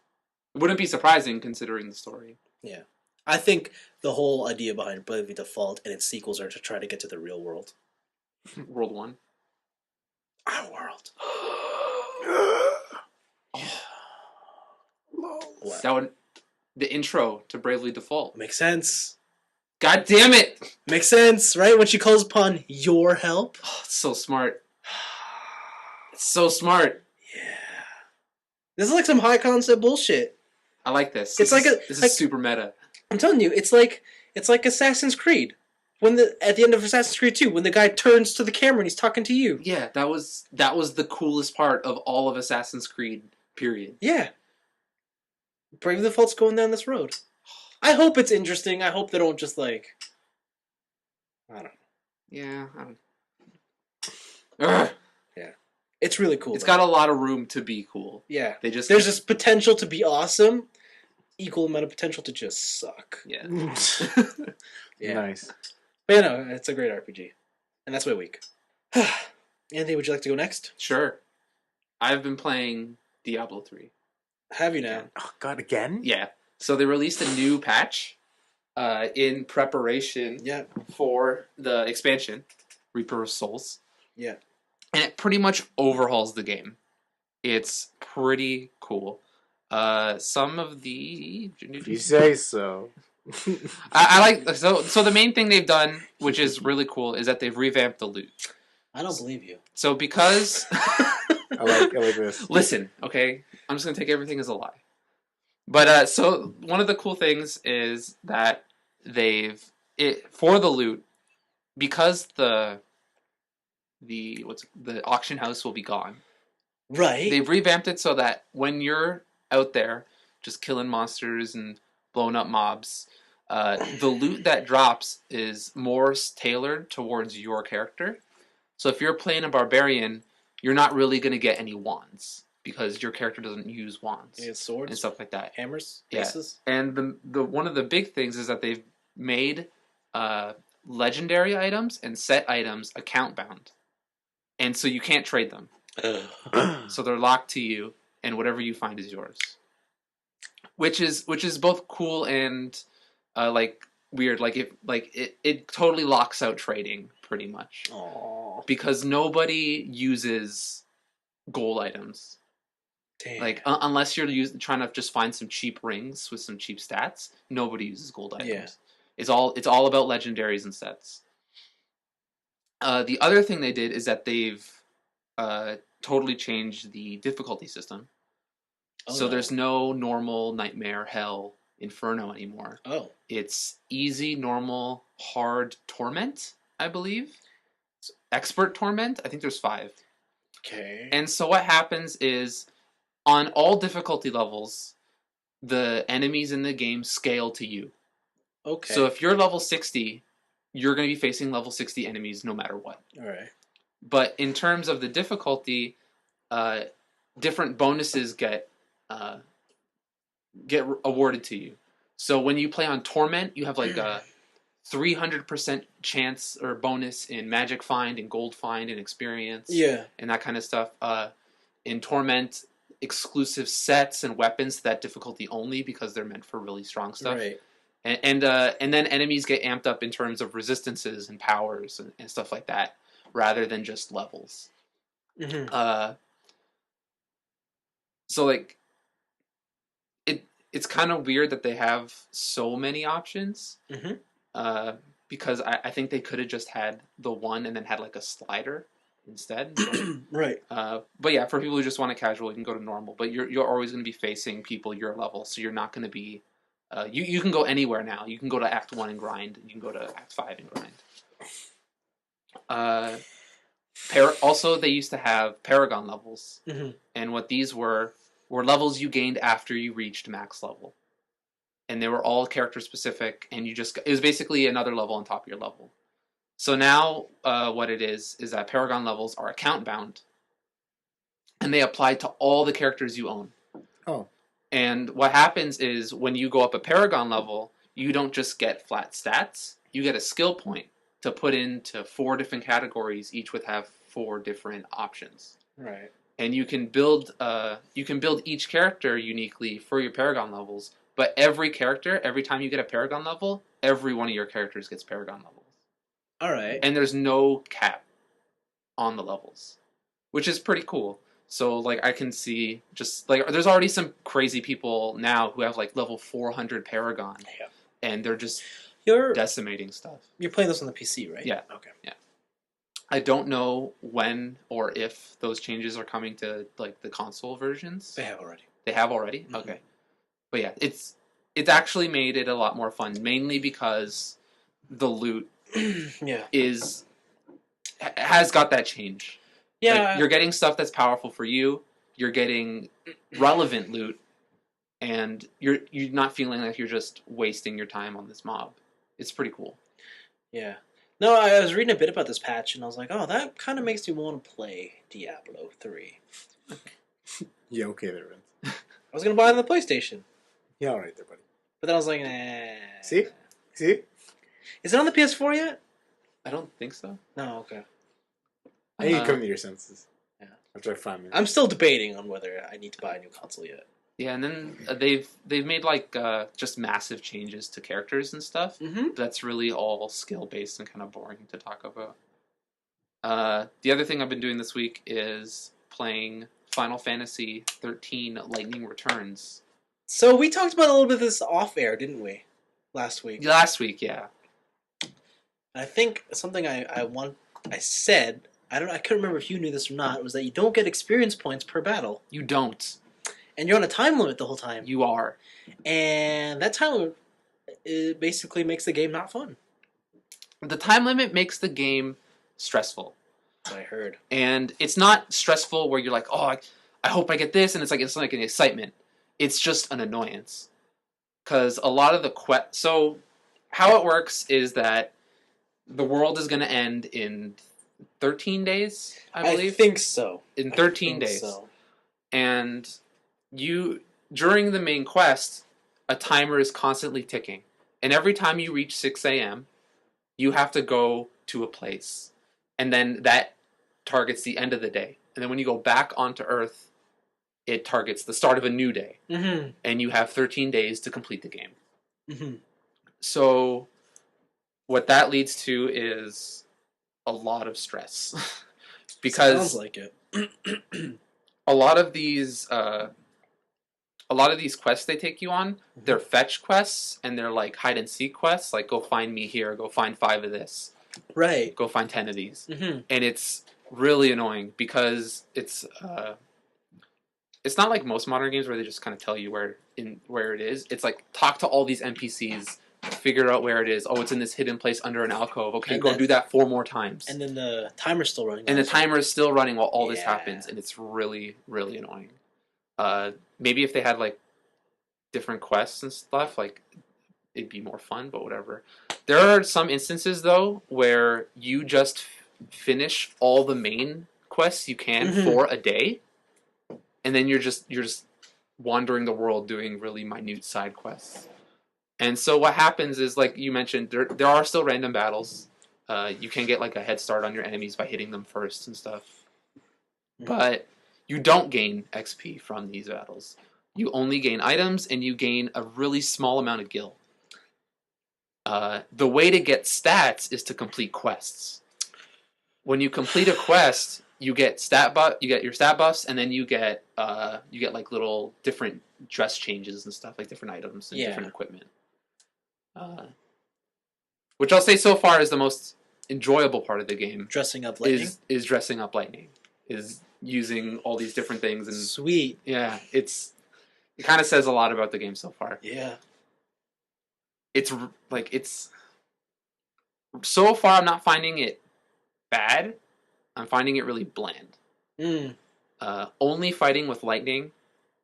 It wouldn't be surprising considering the story. Yeah. I think the whole idea behind Bravely Default and its sequels are to try to get to the real world. World 1. Our world. What? That would the intro to Bravely Default. Makes sense. God damn it! Makes sense, right? When she calls upon your help. Oh, it's so smart. It's so smart. Yeah. This is like some high concept bullshit. I like this. This is super meta. I'm telling you, it's like Assassin's Creed. At the end of Assassin's Creed 2, when the guy turns to the camera and he's talking to you. Yeah, that was the coolest part of all of Assassin's Creed, period. Yeah. Bravely Default's going down this road. I hope it's interesting. I hope they don't just I don't know. Yeah, I don't. Ugh. Yeah. It's really cool. It's got a lot of room to be cool. Yeah. There's this potential to be awesome, equal amount of potential to just suck. Yeah. Yeah. Nice. But yeah, no, it's a great RPG. And that's my week. Anthony, would you like to go next? Sure. I've been playing Diablo 3. Have you now? Oh, God, again? Yeah. So they released a new patch in preparation for the expansion, Reaper of Souls. Yeah. And it pretty much overhauls the game. It's pretty cool. Some of the... If you say so. I like... So the main thing they've done, which is really cool, is that they've revamped the loot. I don't believe you. So because... I like this. Listen, okay? I'm just going to take everything as a lie. But, so, one of the cool things is that for the loot, because the auction house will be gone. Right. They've revamped it so that when you're out there just killing monsters and blowing up mobs, the loot that drops is more tailored towards your character. So if you're playing a barbarian, you're not really going to get any wands because your character doesn't use wands Yeah, swords and stuff like that. Hammers, Yeah. maces. And the one of the big things is that they've made legendary items and set items account bound, and so you can't trade them. So they're locked to you, and whatever you find is yours. Which is both cool and like weird. Like it totally locks out trading pretty much. Aww. Because nobody uses gold items. Damn. Like unless you're trying to just find some cheap rings with some cheap stats, nobody uses gold items. Yeah. It's all about legendaries and sets. The other thing they did is that they've totally changed the difficulty system. Oh, So no. there's no normal, nightmare, hell, inferno anymore. Oh. It's easy, normal, hard, torment, I believe. Expert torment. I think there's 5. Okay. And so what happens is, on all difficulty levels, the enemies in the game scale to you. Okay. So if you're level 60, you're going to be facing level 60 enemies no matter what. All right. But in terms of the difficulty, different bonuses get awarded to you. So when you play on Torment, you have like a 300% chance or bonus in Magic Find and Gold Find and Experience. Yeah. And that kind of stuff. In Torment, exclusive sets and weapons to that difficulty only because they're meant for really strong stuff. Right. And then enemies get amped up in terms of resistances and powers and stuff like that, rather than just levels. Mm-hmm. So like, it's kind of weird that they have so many options. Mm-hmm. Because I think they could have just had the one and then had like a slider instead. Right. But yeah, for people who just want it casual, you can go to normal. But you're always going to be facing people your level, so you're not going to be. You can go anywhere now. You can go to Act 1 and grind. You can go to Act 5 and grind. Also, they used to have Paragon levels, Mm-hmm. and what these were levels you gained after you reached max level, and they were all character specific. And it was basically another level on top of your level. So now, what it is that Paragon levels are account bound, and they apply to all the characters you own. Oh. And what happens is when you go up a Paragon level, you don't just get flat stats. You get a skill point to put into 4 different categories. Each would have 4 different options. Right. And you can build each character uniquely for your Paragon levels. But every character, every time you get a Paragon level, every one of your characters gets Paragon levels. All right. And there's no cap on the levels, which is pretty cool. So, like, I can see just, like, there's already some crazy people now who have, like, level 400 Paragon. Yeah. And they're just You're decimating stuff. playing this on the PC, right? Yeah. Okay. Yeah. I don't know when or if those changes are coming to, like, the console versions. They have already. They have already? Mm-hmm. Okay. But yeah, it's actually made it a lot more fun, mainly because the loot Yeah. has got that change. Yeah. Like, you're getting stuff that's powerful for you. You're getting relevant loot, and you're not feeling like you're just wasting your time on this mob. It's pretty cool. Yeah. No, I was reading a bit about this patch, and I was like, oh, that kind of makes me want to play Diablo 3. Yeah, okay there, Vince. I was going to buy it on the PlayStation. Yeah, alright there, buddy. But then I was like, nah. See? Is it on the PS4 yet? I don't think so. No, okay. I need to come to your senses. Yeah. After 5 minutes. I'm still debating on whether I need to buy a new console yet. Yeah, and then they've made like just massive changes to characters and stuff. Mm-hmm. That's really all skill based and kind of boring to talk about. The other thing I've been doing this week is playing Final Fantasy XIII Lightning Returns. So we talked about a little bit of this off air, didn't we? Last week. Last week, yeah. I think something I said, I couldn't remember if you knew this or not, was that you don't get experience points per battle. You don't. And you're on a time limit the whole time. You are. And that time limit, it basically makes the game not fun. The time limit makes the game stressful. That's what I heard. And it's not stressful where you're like, oh, I hope I get this, and it's like an excitement. It's just an annoyance. Because a lot of the so how it works is that the world is going to end in 13 days, I believe. I think so. In 13 days. So. And during the main quest, a timer is constantly ticking. And every time you reach 6 a.m., you have to go to a place. And then that targets the end of the day. And then when you go back onto Earth, it targets the start of a new day. Mm-hmm. And you have 13 days to complete the game. Mm-hmm. So what that leads to is a lot of stress. Because sounds like it. a lot of these quests they take you on, they're fetch quests, and they're like hide and seek quests, like go find me here, go find 5 of this. Right. Go find 10 of these. Mm-hmm. And it's really annoying because it's not like most modern games where they just kind of tell you where it is. It's like talk to all these NPCs, figure out where it is. Oh, it's in this hidden place under an alcove. Okay, and go do that 4 more times. And then the timer's still running. And the timer is still running while all this happens, and it's really, really annoying. Maybe if they had like different quests and stuff, like it'd be more fun, but whatever. There are some instances though where you just finish all the main quests you can for a day, and then you're just wandering the world doing really minute side quests. And so what happens is, like you mentioned, there are still random battles. You can get like a head start on your enemies by hitting them first and stuff. But you don't gain XP from these battles. You only gain items, and you gain a really small amount of gil. The way to get stats is to complete quests. When you complete a quest, you get you get your stat buffs, and then you get like little different dress changes and stuff, like different items and different equipment. Which I'll say so far is the most enjoyable part of the game. Dressing up Lightning? Is dressing up Lightning. Is using all these different things. And sweet. Yeah, it kind of says a lot about the game so far. Yeah. So far I'm not finding it bad. I'm finding it really bland. Only fighting with Lightning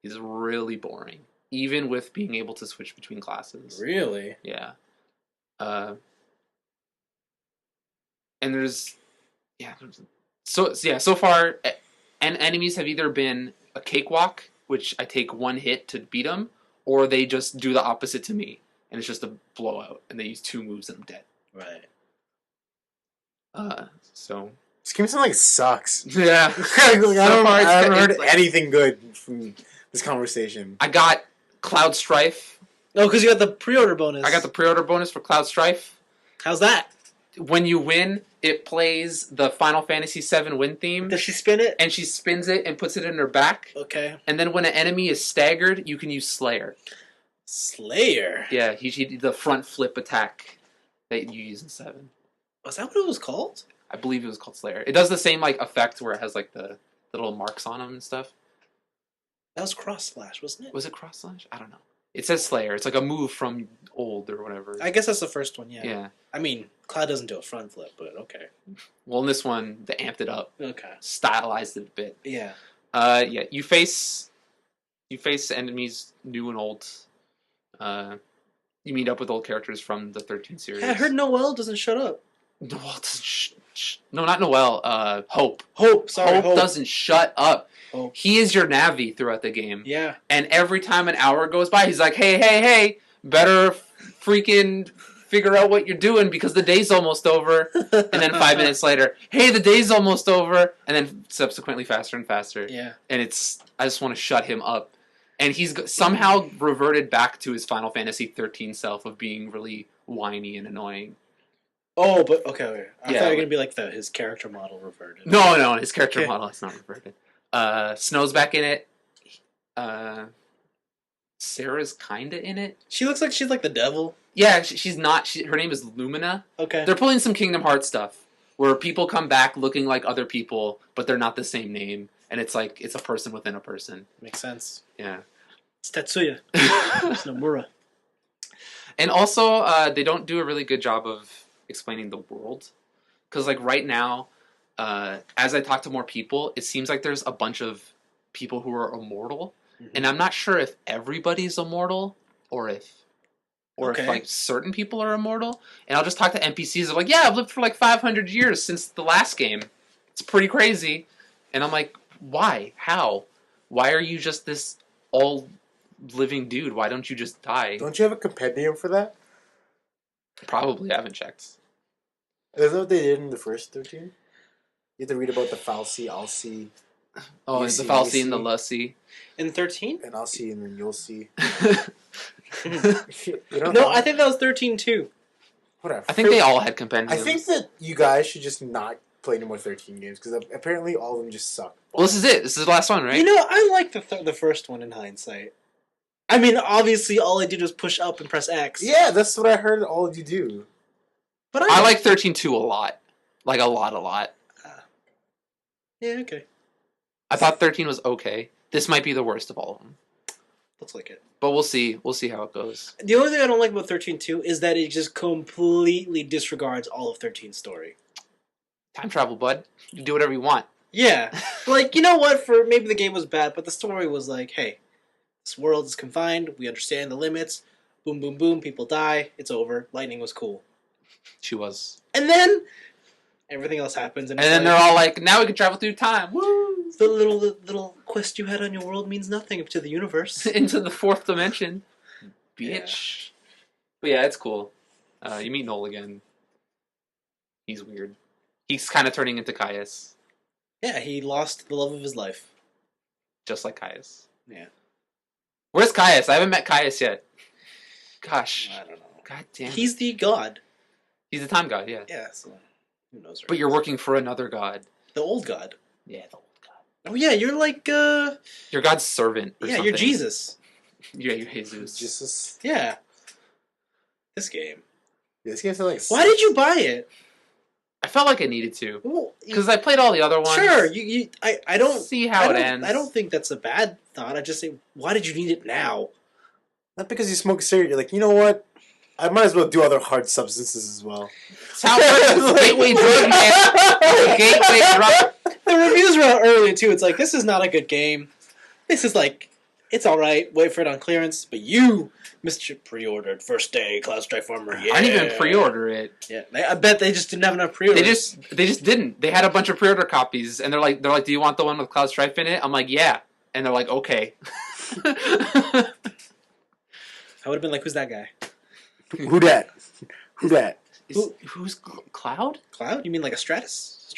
is really boring, even with being able to switch between classes. Really? Yeah. And so far, enemies have either been a cakewalk, which I take 1 hit to beat them, or they just do the opposite to me, and it's just a blowout, and they use 2 moves and I'm dead. Right. So this game sounds like it sucks. Yeah. I haven't heard anything good from this conversation. I got Cloud Strife. Oh, because you got the pre-order bonus. I got the pre-order bonus for Cloud Strife. How's that? When you win, it plays the Final Fantasy VII win theme. Does she spin it? And she spins it and puts it in her back. Okay. And then when an enemy is staggered, you can use Slayer. Slayer? Yeah, the front flip attack that you use in 7. Was that what it was called? I believe it was called Slayer. It does the same like effect where it has like the little marks on them and stuff. That was Cross Slash, wasn't it? Was it Cross Slash? I don't know. It says Slayer. It's like a move from old or whatever. I guess that's the first one, yeah. Yeah. I mean, Cloud doesn't do a front flip, but okay. Well, in this one, they amped it up. Okay. Stylized it a bit. Yeah. Yeah. You face enemies new and old. You meet up with old characters from the 13 series. Yeah, I heard Noelle doesn't shut up. Noelle doesn't No, not Noelle. Hope. Hope, sorry. Hope doesn't shut up. Hope. He is your Navi throughout the game. Yeah. And every time an hour goes by, he's like, hey, better freaking figure out what you're doing because the day's almost over. And then 5 minutes later, hey, the day's almost over. And then subsequently faster and faster. Yeah. And I just want to shut him up. And he's somehow reverted back to his Final Fantasy 13 self of being really whiny and annoying. Oh, but okay. I thought you were going to be like his character model reverted. No, his character model is not reverted. Snow's back in it. Sarah's kinda in it. She looks like she's like the devil. Yeah, she's not. Her name is Lumina. Okay. They're pulling some Kingdom Hearts stuff where people come back looking like other people, but they're not the same name, and it's like it's a person within a person. Makes sense. Yeah. It's Tetsuya. It's Nomura. And also, they don't do a really good job of explaining the world, because like right now, as I talk to more people, it seems like there's a bunch of people who are immortal, and I'm not sure if everybody's immortal or if like certain people are immortal. And I'll just talk to NPCs. They're like, yeah, I've lived for like 500 years since the last game, It's pretty crazy. And I'm like, why? How? Why are you just this all living dude? Why don't you just die? Don't you have a compendium for that? Probably. I haven't checked. Isn't that what they did in the first 13? You have to read about the Falsi, I'll see, Oh, You and the see, Falsi you and the see. Lussi. In 13? and I'll see, and then you'll see. No, You don't know? I think that was 13 too. Whatever. I think they all had compendiums. I think that you guys should just not play any more 13 games, because apparently all of them just suck. Well, this is it. This is the last one, right? You know, I like the first one in hindsight. I mean, obviously, all I did was push up and press X. Yeah, that's what I heard all of you do. But I like 13-2 a lot. Like, a lot. Yeah, okay. I thought 13 was okay. This might be the worst of all of them. Looks like it. But we'll see. We'll see how it goes. The only thing I don't like about 13-2 is that it just completely disregards all of 13's story. Time travel, bud. You can do whatever you want. Yeah. Like, you know what? For maybe the game was bad, but the story was like, hey, this world is confined. We understand the limits. Boom, boom, boom. People die. It's over. Lightning was cool. She was. And then everything else happens. And then they're all like, now we can travel through time. Woo! The little quest you had on your world means nothing to the universe. Into the fourth dimension. Yeah. Bitch. But yeah, it's cool. You meet Noel again. He's weird. He's kind of turning into Caius. Yeah, he lost the love of his life. Just like Caius. Yeah. Where's Caius? I haven't met Caius yet. Gosh. I don't know. God damn it. He's the god. He's the time god, yeah. Yeah, so who knows? But you're working for another god. the old god. Yeah, the old god. Oh yeah, you're like You're God's servant or yeah, something. you're Jesus. Yeah, you're Jesus. Jesus. Yeah. This game. Yeah, this game's like. Why did you buy it? I felt like I needed to. Well, Because I played all the other ones. sure, I don't See how it ends. I don't think that's a bad thought. I just say, why did you need it now? Not because you smoke a cigarette. You're like, you know what? I might as well do other hard substances as well. It's how it works. Gateway drug, man. Gateway drug. The reviews were out early too. It's like, this is not a good game. This is like, it's all right. Wait for it on clearance. But you, Mr. Pre-ordered first day Cloud Strike Armor. Yeah, I didn't even pre-order it. Yeah, I bet they just didn't have enough pre-orders. They just didn't. They had a bunch of pre-order copies, and they're like, do you want the one with Cloud Strife in it? I'm like, yeah. And they're like, okay. I would have been like, who's that guy? Who that? Who that? Who's Cloud? Cloud? You mean like a Stratus?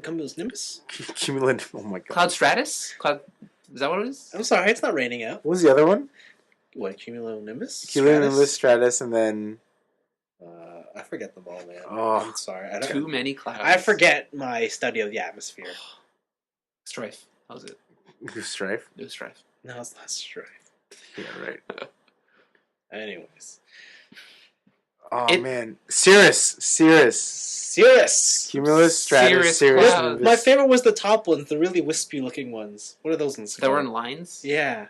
Cumulus Nimbus? Cumulative. Oh my god. Cloud Stratus? Cloud? Is that what it is? I'm sorry, it's not raining out. What was the other one? What, Cumulonimbus? Cumulonimbus, Stratus, and then. I forget them all, man. Oh. I'm sorry. I Too many clouds. I forget my study of the atmosphere. Strife. That was it. Strife? It was Strife. No, it's not Strife. Yeah, right. Anyways. Oh, man. Cirrus. Cumulus, Stratus, Cirrus Cirrus. Cloud. My favorite was the top ones, the really wispy looking ones. What are those ones That were called? in lines? Yeah.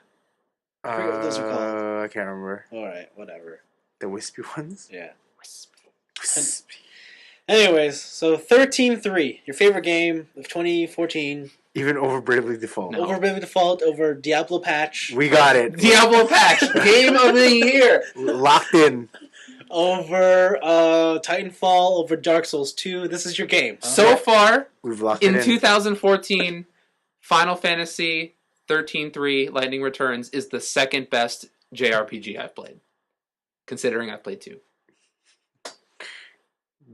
I forget what those are called. I can't remember. Alright, whatever. The wispy ones? Yeah. Wispy. Anyways, so 13-3, your favorite game of 2014. Even over Bravely Default. No. Over Baby Default, over Diablo patch. We got it. Diablo patch. Game of the year. Locked in. Over Titanfall, over Dark Souls 2. This is your game. Huh? So far, We've locked it in in. 2014, Final Fantasy 13-3 Lightning Returns is the second best JRPG I've played. Considering I've played 2.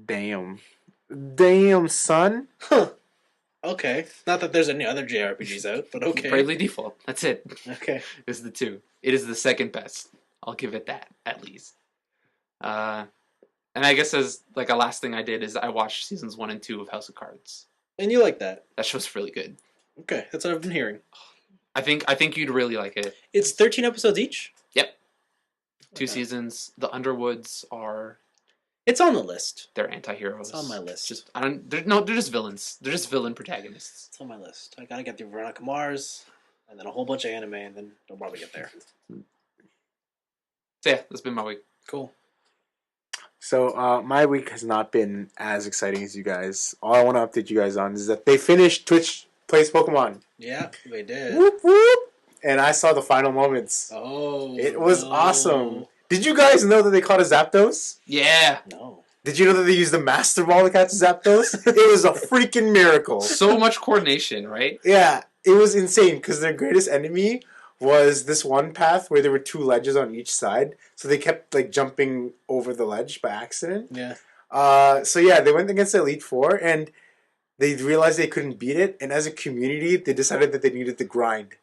Damn, son. Huh. Okay. Not that there's any other JRPGs out, but okay. Bravely Default. That's it. Okay. It's the 2. It is the second best. I'll give it that, at least. And I guess as like a last thing I did is I watched seasons 1 and 2 of House of Cards. And you like that? That show's really good. Okay, that's what I've been hearing. I think you'd really like it. It's 13 episodes each? Yep. 2 Okay. seasons. The Underwoods are It's on the list. they're anti-heroes. It's on my list. They're just villains. They're just villain protagonists. It's on my list. I gotta get through Veronica Mars, and then a whole bunch of anime, and then I'll probably get there. So yeah, that's been my week. Cool. So, my week has not been as exciting as you guys. All I want to update you guys on is that they finished Twitch Plays Pokemon. Yeah, they did. Whoop, whoop. And I saw the final moments. Oh. It was no. awesome. Did you guys know that they caught a Zapdos? Yeah. No. Did you know that they used the Master Ball to catch Zapdos? It was a freaking miracle. So much coordination, right? Yeah, it was insane because their greatest enemy was this one path where there were 2 ledges on each side, so they kept like jumping over the ledge by accident. Yeah. So yeah, they went against Elite Four and they realized they couldn't beat it, and as a community, they decided that they needed to grind.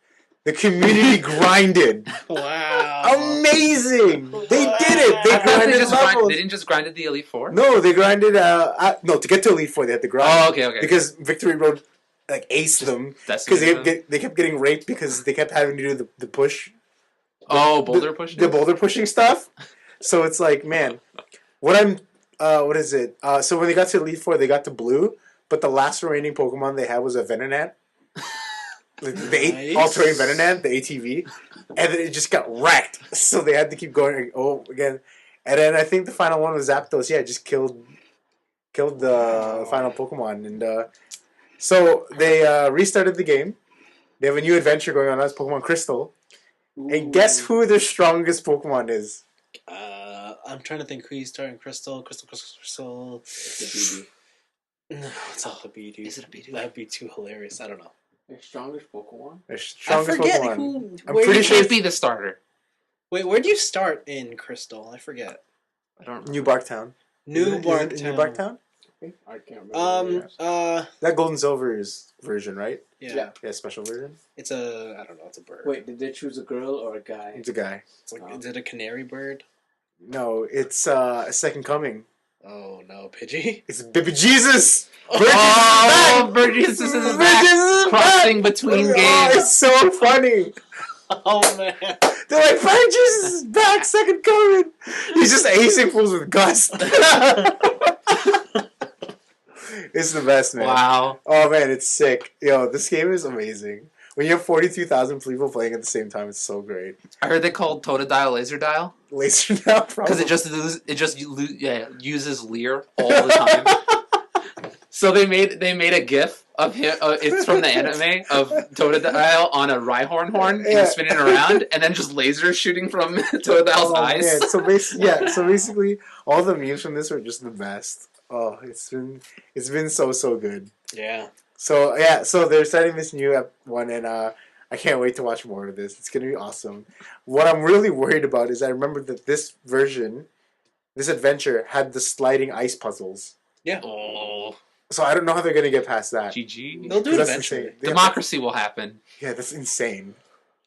The community grinded. Wow. Amazing! They did it. They grinded levels. They didn't just grind the Elite Four. No, they grinded. No, to get to Elite Four, they had to grind. Oh, okay. Because Victory Road like aced them because they kept getting raped because they kept having to do the push. Boulder pushing. The boulder pushing stuff. So it's like, man, what is it? So when they got to Elite Four, they got to Blue, but the last remaining Pokemon they had was a Venonat. The all-terrain Venonat, the ATV, and then it just got wrecked. So they had to keep going again. And then I think the final one was Zapdos. Yeah, just killed the final Pokemon, and so they restarted the game. They have a new adventure going on. That's Pokemon Crystal. Ooh. And guess who their strongest Pokemon is? I'm trying to think who he's starting. Crystal. No, it's not a Bidoof. Is it a Bidoof? That'd be too hilarious. I don't know. Their strongest Pokemon? I forget who. I'm pretty sure can't be the starter. Wait, where do you start in Crystal? I forget. I don't remember. New Barktown. New Barktown? I can't remember. That Gold and Silver's version, right? Yeah. Yeah, special version. It's I don't know, it's a bird. Wait, did they choose a girl or a guy? It's a guy. It's like, is it a canary bird? No, it's a Second Coming. Oh no, Pidgey? It's Baby Jesus! Bird Jesus is back! Crossing between games. Oh, it's so funny! Oh man. They're like, Bird Jesus is back, Second Coming! He's just acing fools with gust. It's the best, man. Wow. Oh man, it's sick. Yo, this game is amazing. When you have 42,000 people playing at the same time, it's so great. I heard they called Totodile Laser Dial. Laser Dial, probably. Because it uses Leer all the time. So they made a GIF of him. It's from the anime of Totodile on a Rhyhorn horn and spinning around, and then just lasers shooting from Totodile's eyes. Man. So basically, all the memes from this are just the best. Oh, it's been so good. Yeah. So they're starting this new one, and I can't wait to watch more of this. It's gonna be awesome. What I'm really worried about is I remember that this adventure had the sliding ice puzzles. Yeah. Oh. So I don't know how they're gonna get past that. GG. They'll do it eventually. Democracy will happen. Yeah, that's insane.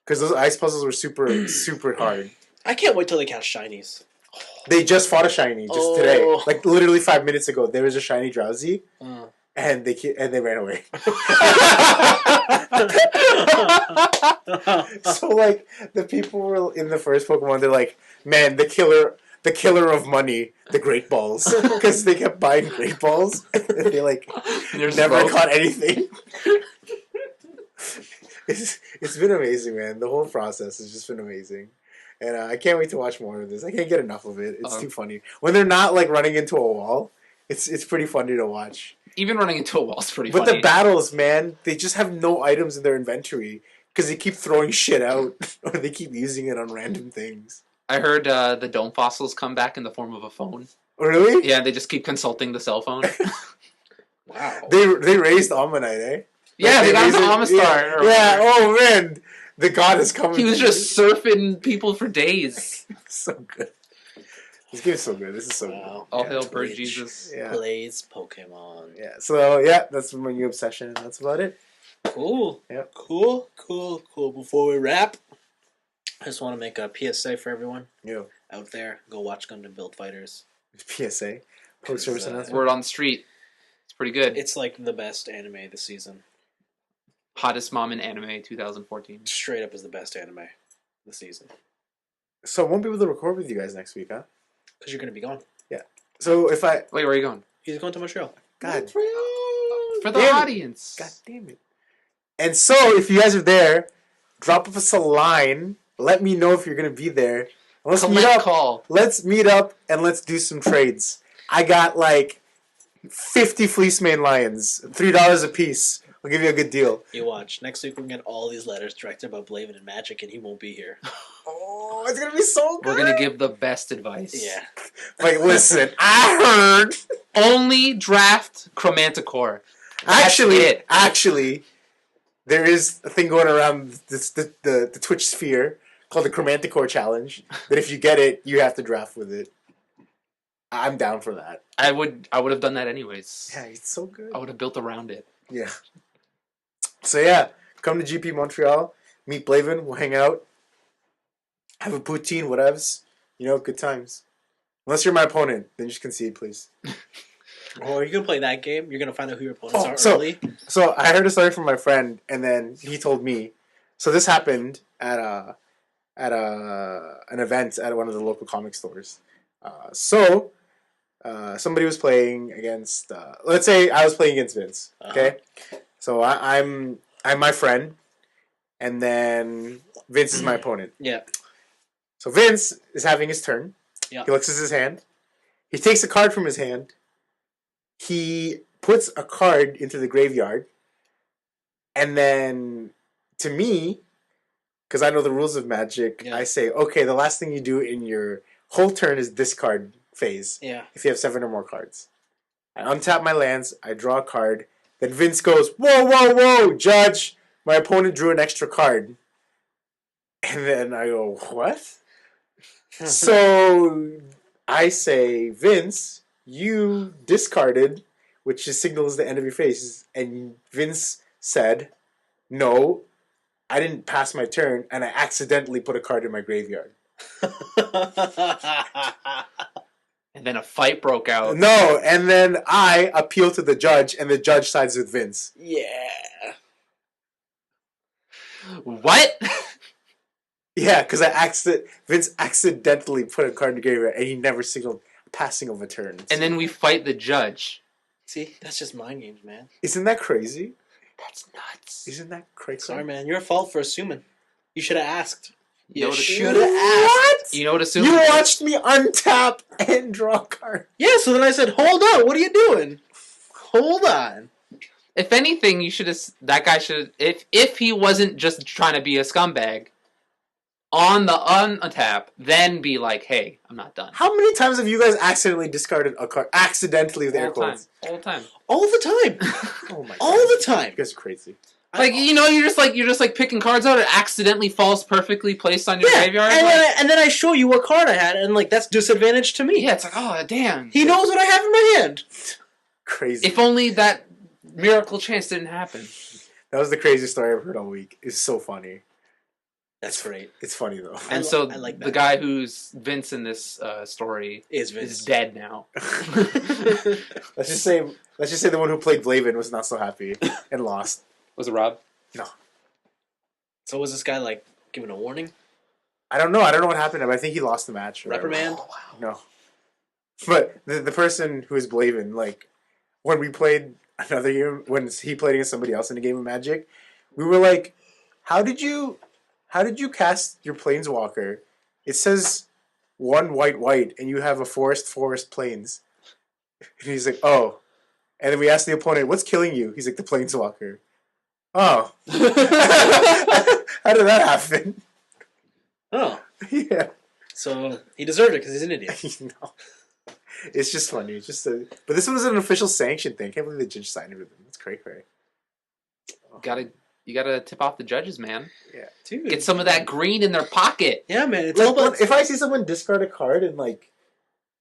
Because those ice puzzles were super hard. I can't wait till they catch shinies. They just fought a shiny today. Like literally 5 minutes ago, there was a shiny Drowsy. And they ran away. So like the people were in the first Pokemon, they're like, man, the killer of money, the Great Balls, because they kept buying Great Balls. And they like never caught anything. It's been amazing, man. The whole process has just been amazing. And I can't wait to watch more of this. I can't get enough of it. It's too funny. When they're not like running into a wall, it's pretty funny to watch. Even running into a wall is pretty funny. But the battles, man, they just have no items in their inventory because they keep throwing shit out or they keep using it on random things. I heard the dome fossils come back in the form of a phone. Oh, really? Yeah, they just keep consulting the cell phone. Wow. They raised Ammonite, eh? Yeah, they got him to Amistar. Yeah, oh man. The god is coming. He was just surfing people for days. So good. This game is so good. This is so good. All hail Bird Jesus. Yeah. Plays Pokemon. Yeah. So yeah, that's my new obsession, and that's about it. Cool. Yep. Cool. Before we wrap, I just want to make a PSA for everyone out there. Go watch Gundam Build Fighters. PSA. Post service announcement. Word on the street. It's pretty good. It's like the best anime this season. Hottest mom in anime 2014. Straight up is the best anime this season. So I won't be able to record with you guys next week, huh? Because you're going to be gone. Yeah. So if I... Wait, where are you going? He's going to Montreal. God. For the audience. God damn it. And so if you guys are there, drop us a line. Let me know if you're going to be there. Let's meet up. Call. Let's meet up and let's do some trades. I got like 50 Fleece Mane Lions. $3 a piece. I'll give you a good deal. You watch. Next week we're going to get all these letters directed about Blaven and Magic and he won't be here. Oh, it's gonna be so good. We're gonna give the best advice. Yeah. Like, listen, I heard. Only draft Chromanticore. That's it. Actually, there is a thing going around the Twitch sphere called the Chromanticore Challenge. That if you get it, you have to draft with it. I'm down for that. I would have done that anyways. Yeah, it's so good. I would have built around it. Yeah. So yeah, come to GP Montreal, meet Blaven, we'll hang out, have a poutine, whatevs. You know, good times. Unless you're my opponent, then just concede, please. Or you can play that game. You're gonna find out who your opponents are so- early. So I heard a story from my friend, and then he told me. So this happened at an event at one of the local comic stores. Somebody was playing against. Let's say I was playing against Vince. Okay, so I'm my friend, and then Vince is my opponent. Yeah. So Vince is having his turn. Yeah. He looks at his hand. He takes a card from his hand. He puts a card into the graveyard. And then, to me, because I know the rules of Magic, Yeah. I say, okay, the last thing you do in your whole turn is discard phase. Yeah. If you have 7 or more cards. I untap my lands. I draw a card. Then Vince goes, whoa, whoa, whoa, Judge. My opponent drew an extra card. And then I go, what? So I say, Vince, you discarded, which just signals the end of your phase. And Vince said, no, I didn't pass my turn, and I accidentally put a card in my graveyard. And then a fight broke out. No, and then I appeal to the judge, and the judge sides with Vince. Yeah. What? Yeah, because Vince accidentally put a card in the graveyard, and he never signaled passing of a turn. And then we fight the judge. See, that's just mind games, man. Isn't that crazy? That's nuts. Isn't that crazy? Sorry, man. Your fault for assuming. You should have asked. You know You what- should have asked. What? You know what assuming You is? watched me untap and draw a card. Yeah, so then I said, hold on. What are you doing? Hold on. If anything, you should have. That guy should. If he wasn't just trying to be a scumbag, on the untap, then be like, "Hey, I'm not done." How many times have you guys accidentally discarded a card? Accidentally with air All the time. quotes. All the time. All the time. Oh my god. All the time. You guys are crazy. Like you know, you're just like picking cards out. It accidentally falls perfectly placed on your Yeah, graveyard. and, like, then I show you what card I had, and like that's disadvantage to me. yeah, it's like, oh damn. He knows what I have in my hand. Crazy. If only that miracle chance didn't happen. That was the craziest story I've heard all week. It's so funny. That's great. It's funny though. And I so like that. the guy who's Vince in this story Is Vince. is dead now. let's just say the one who played Blaven was not so happy and lost. Was it Rob? No. So was this guy like given a warning? I don't know what happened, but I think he lost the match. or whatever. Reprimand? No. But the person who is Blaven, like, when we played another year, when he played against somebody else in a game of Magic, we were like, how did you cast your Planeswalker? It says 1 white, and you have a forest, plains. And he's like, oh. And then we asked the opponent, what's killing you? He's like, the Planeswalker. Oh. How did that happen? Oh. Yeah. So he deserved it because he's an idiot. No. It's just funny. It's just but this was an official sanction thing. I can't believe the judge signed it with him. It's cray. You gotta tip off the judges, man. Yeah. Dude. Get some of that green in their pocket. Yeah, man. It's Like, all about... if I see someone discard a card and like,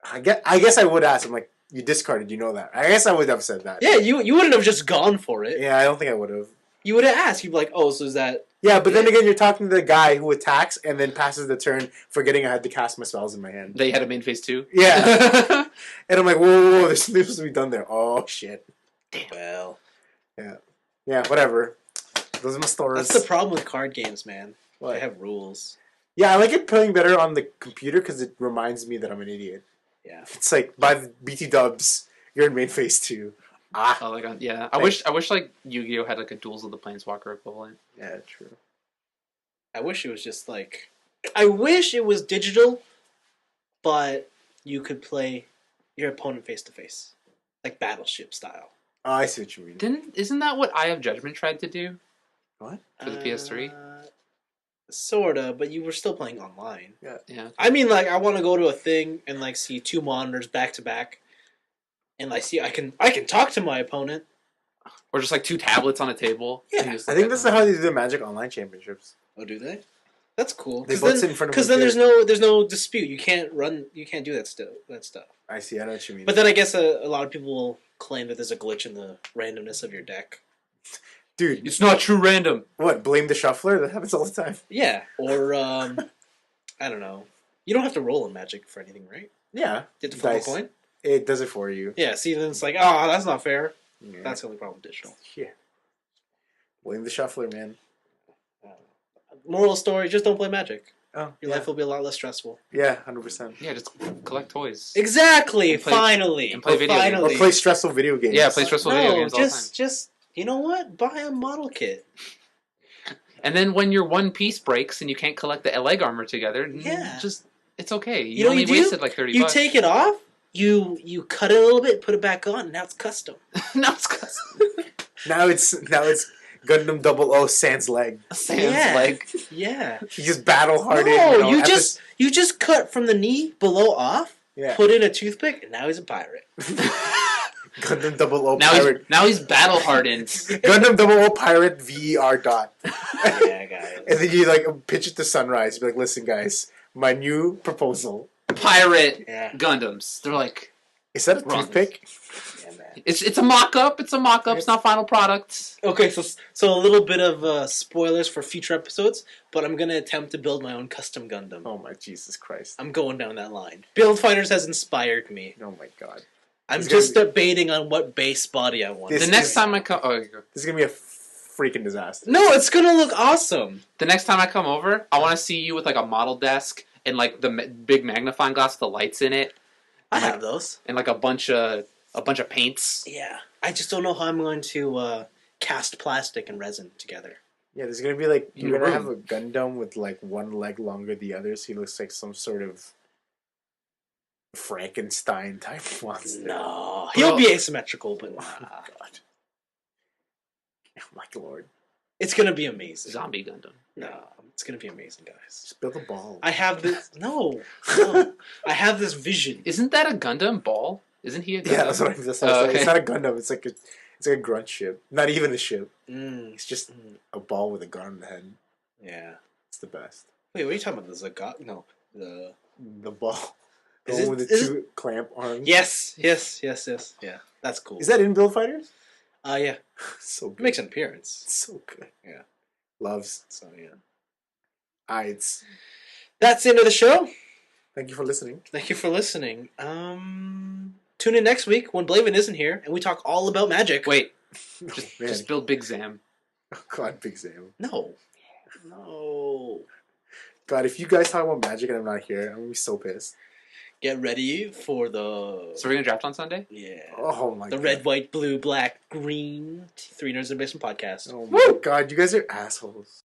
I guess I would ask him like, you discarded, you know that. I guess I would have said that. Yeah, you wouldn't have just gone for it. Yeah, I don't think I would have. You would have asked. You'd be like, oh, so is that... Yeah, but then again, you're talking to the guy who attacks and then passes the turn, forgetting I had to cast my spells in my hand. They had him in phase 2. Yeah. And I'm like, whoa, there's something supposed to be done there. Oh, shit. Well... Yeah, whatever. Those are my stories. That's the problem with card games, man. What? They have rules. Yeah, I like it playing better on the computer because it reminds me that I'm an idiot. Yeah. It's like, by the BT dubs, you're in main phase 2. Ah. Oh, I wish like Yu-Gi-Oh had like a Duels of the Planeswalker equivalent. Yeah, true. I wish it was just like... I wish it was digital, but you could play your opponent face-to-face. Like Battleship style. Oh, I see what you mean. Isn't that what Eye of Judgment tried to do What? for the PS3? Sorta, but you were still playing online. Yeah. I mean, like, I want to go to a thing and like see two monitors back to back, and like see I can talk to my opponent. Or just like two tablets on a table. Yeah. and you just I look think at that's them. how they do the Magic Online Championships. Oh, do they? That's cool. They both sit in front of Because a then there's kid. no dispute. You can't do that stuff. I see. I know what you mean. But then I guess a lot of people will claim that there's a glitch in the randomness of your deck. Dude, It's not true random. what? Blame the shuffler? That happens all the time. Yeah, or I don't know. You don't have to roll in Magic for anything, right? Yeah. You have to flip a Dice. coin. It does it for you. Yeah. See, then it's like, oh, that's not fair. Yeah. That's the only problem with digital. Yeah. Blame the shuffler, man. Moral story: just don't play Magic. Oh, Your yeah. life will be a lot less stressful. Yeah, 100%. Yeah, just collect toys. Exactly. And play- Finally. and play video games. Or finally. play stressful video games. Yeah, play stressful video games all the time. just you know what? Buy a model kit. And then when your one piece breaks and you can't collect the leg armor together, Yeah. just it's okay. You know what only you do? wasted like 30 You bucks. take it off. You cut it a little bit, put it back on, and now it's custom. No, it's custom. Now it's Gundam 00 Sans leg. Sans Yeah. leg. Yeah. You just battle hard No, you just cut from the knee below off, yeah. put in a toothpick, and now he's a pirate. Gundam 00 Now Pirate. he's battle hardened. Gundam 00 Pirate VER dot. Yeah, guys. And then you like pitch it to Sunrise. Be like, listen, guys, my new proposal. Pirate Yeah. Gundams. They're like, Is that a Wrong. toothpick? Yeah, man. it's a mock up. It's a mock up. It's not final product. Okay, so a little bit of spoilers for future episodes, but I'm gonna attempt to build my own custom Gundam. Oh my Jesus Christ. I'm going down that line. Build Fighters has inspired me. Oh my God. I'm It's just gonna debating on what base body I want. This- The next time I come, This is gonna be a freaking disaster. No, it's gonna look awesome. the next time I come over, I want to see you with like a model desk and like the big magnifying glass with the lights in it, I Like- have those. and like a bunch of paints. Yeah, I just don't know how I'm going to cast plastic and resin together. Yeah, there's gonna be like In you're the gonna have room. a Gundam with like one leg longer than the other, so he looks like some sort of Frankenstein type monster. No, Bro. he'll be asymmetrical, but nah. God. Oh my Lord. It's gonna be amazing. Zombie Gundam. No, it's gonna be amazing, guys. Just build a ball. I have this. No, I have this vision. Isn't that a Gundam ball? Isn't he a Gundam? Yeah, that's what I'm saying. Oh, okay. It's not a Gundam. It's like a grunt ship. Not even a ship. Mm, It's just a ball with a gun on the head. yeah. It's the best. Wait, what are you talking about? There's a god? No, the The ball. The Is one it- with the is two clamp arms. yes. Yeah, that's cool. Is that in Build Fighters? Yeah, So it good. makes an appearance. It's so good. Yeah. Loves. So yeah, It's. that's the end of the show. Thank you for listening. Thank you for listening. Tune in next week when Blaven isn't here and we talk all about magic. Wait, Oh, just, man. just build Big Zam. Oh, God, Big Sam. No. God, if you guys talk about magic and I'm not here, I'm gonna be so pissed. Get ready for the So we're gonna draft on Sunday. yeah Oh my the God. red, white, blue, black, green 3 Nerds in the Basement podcast. Oh my God, you guys are assholes.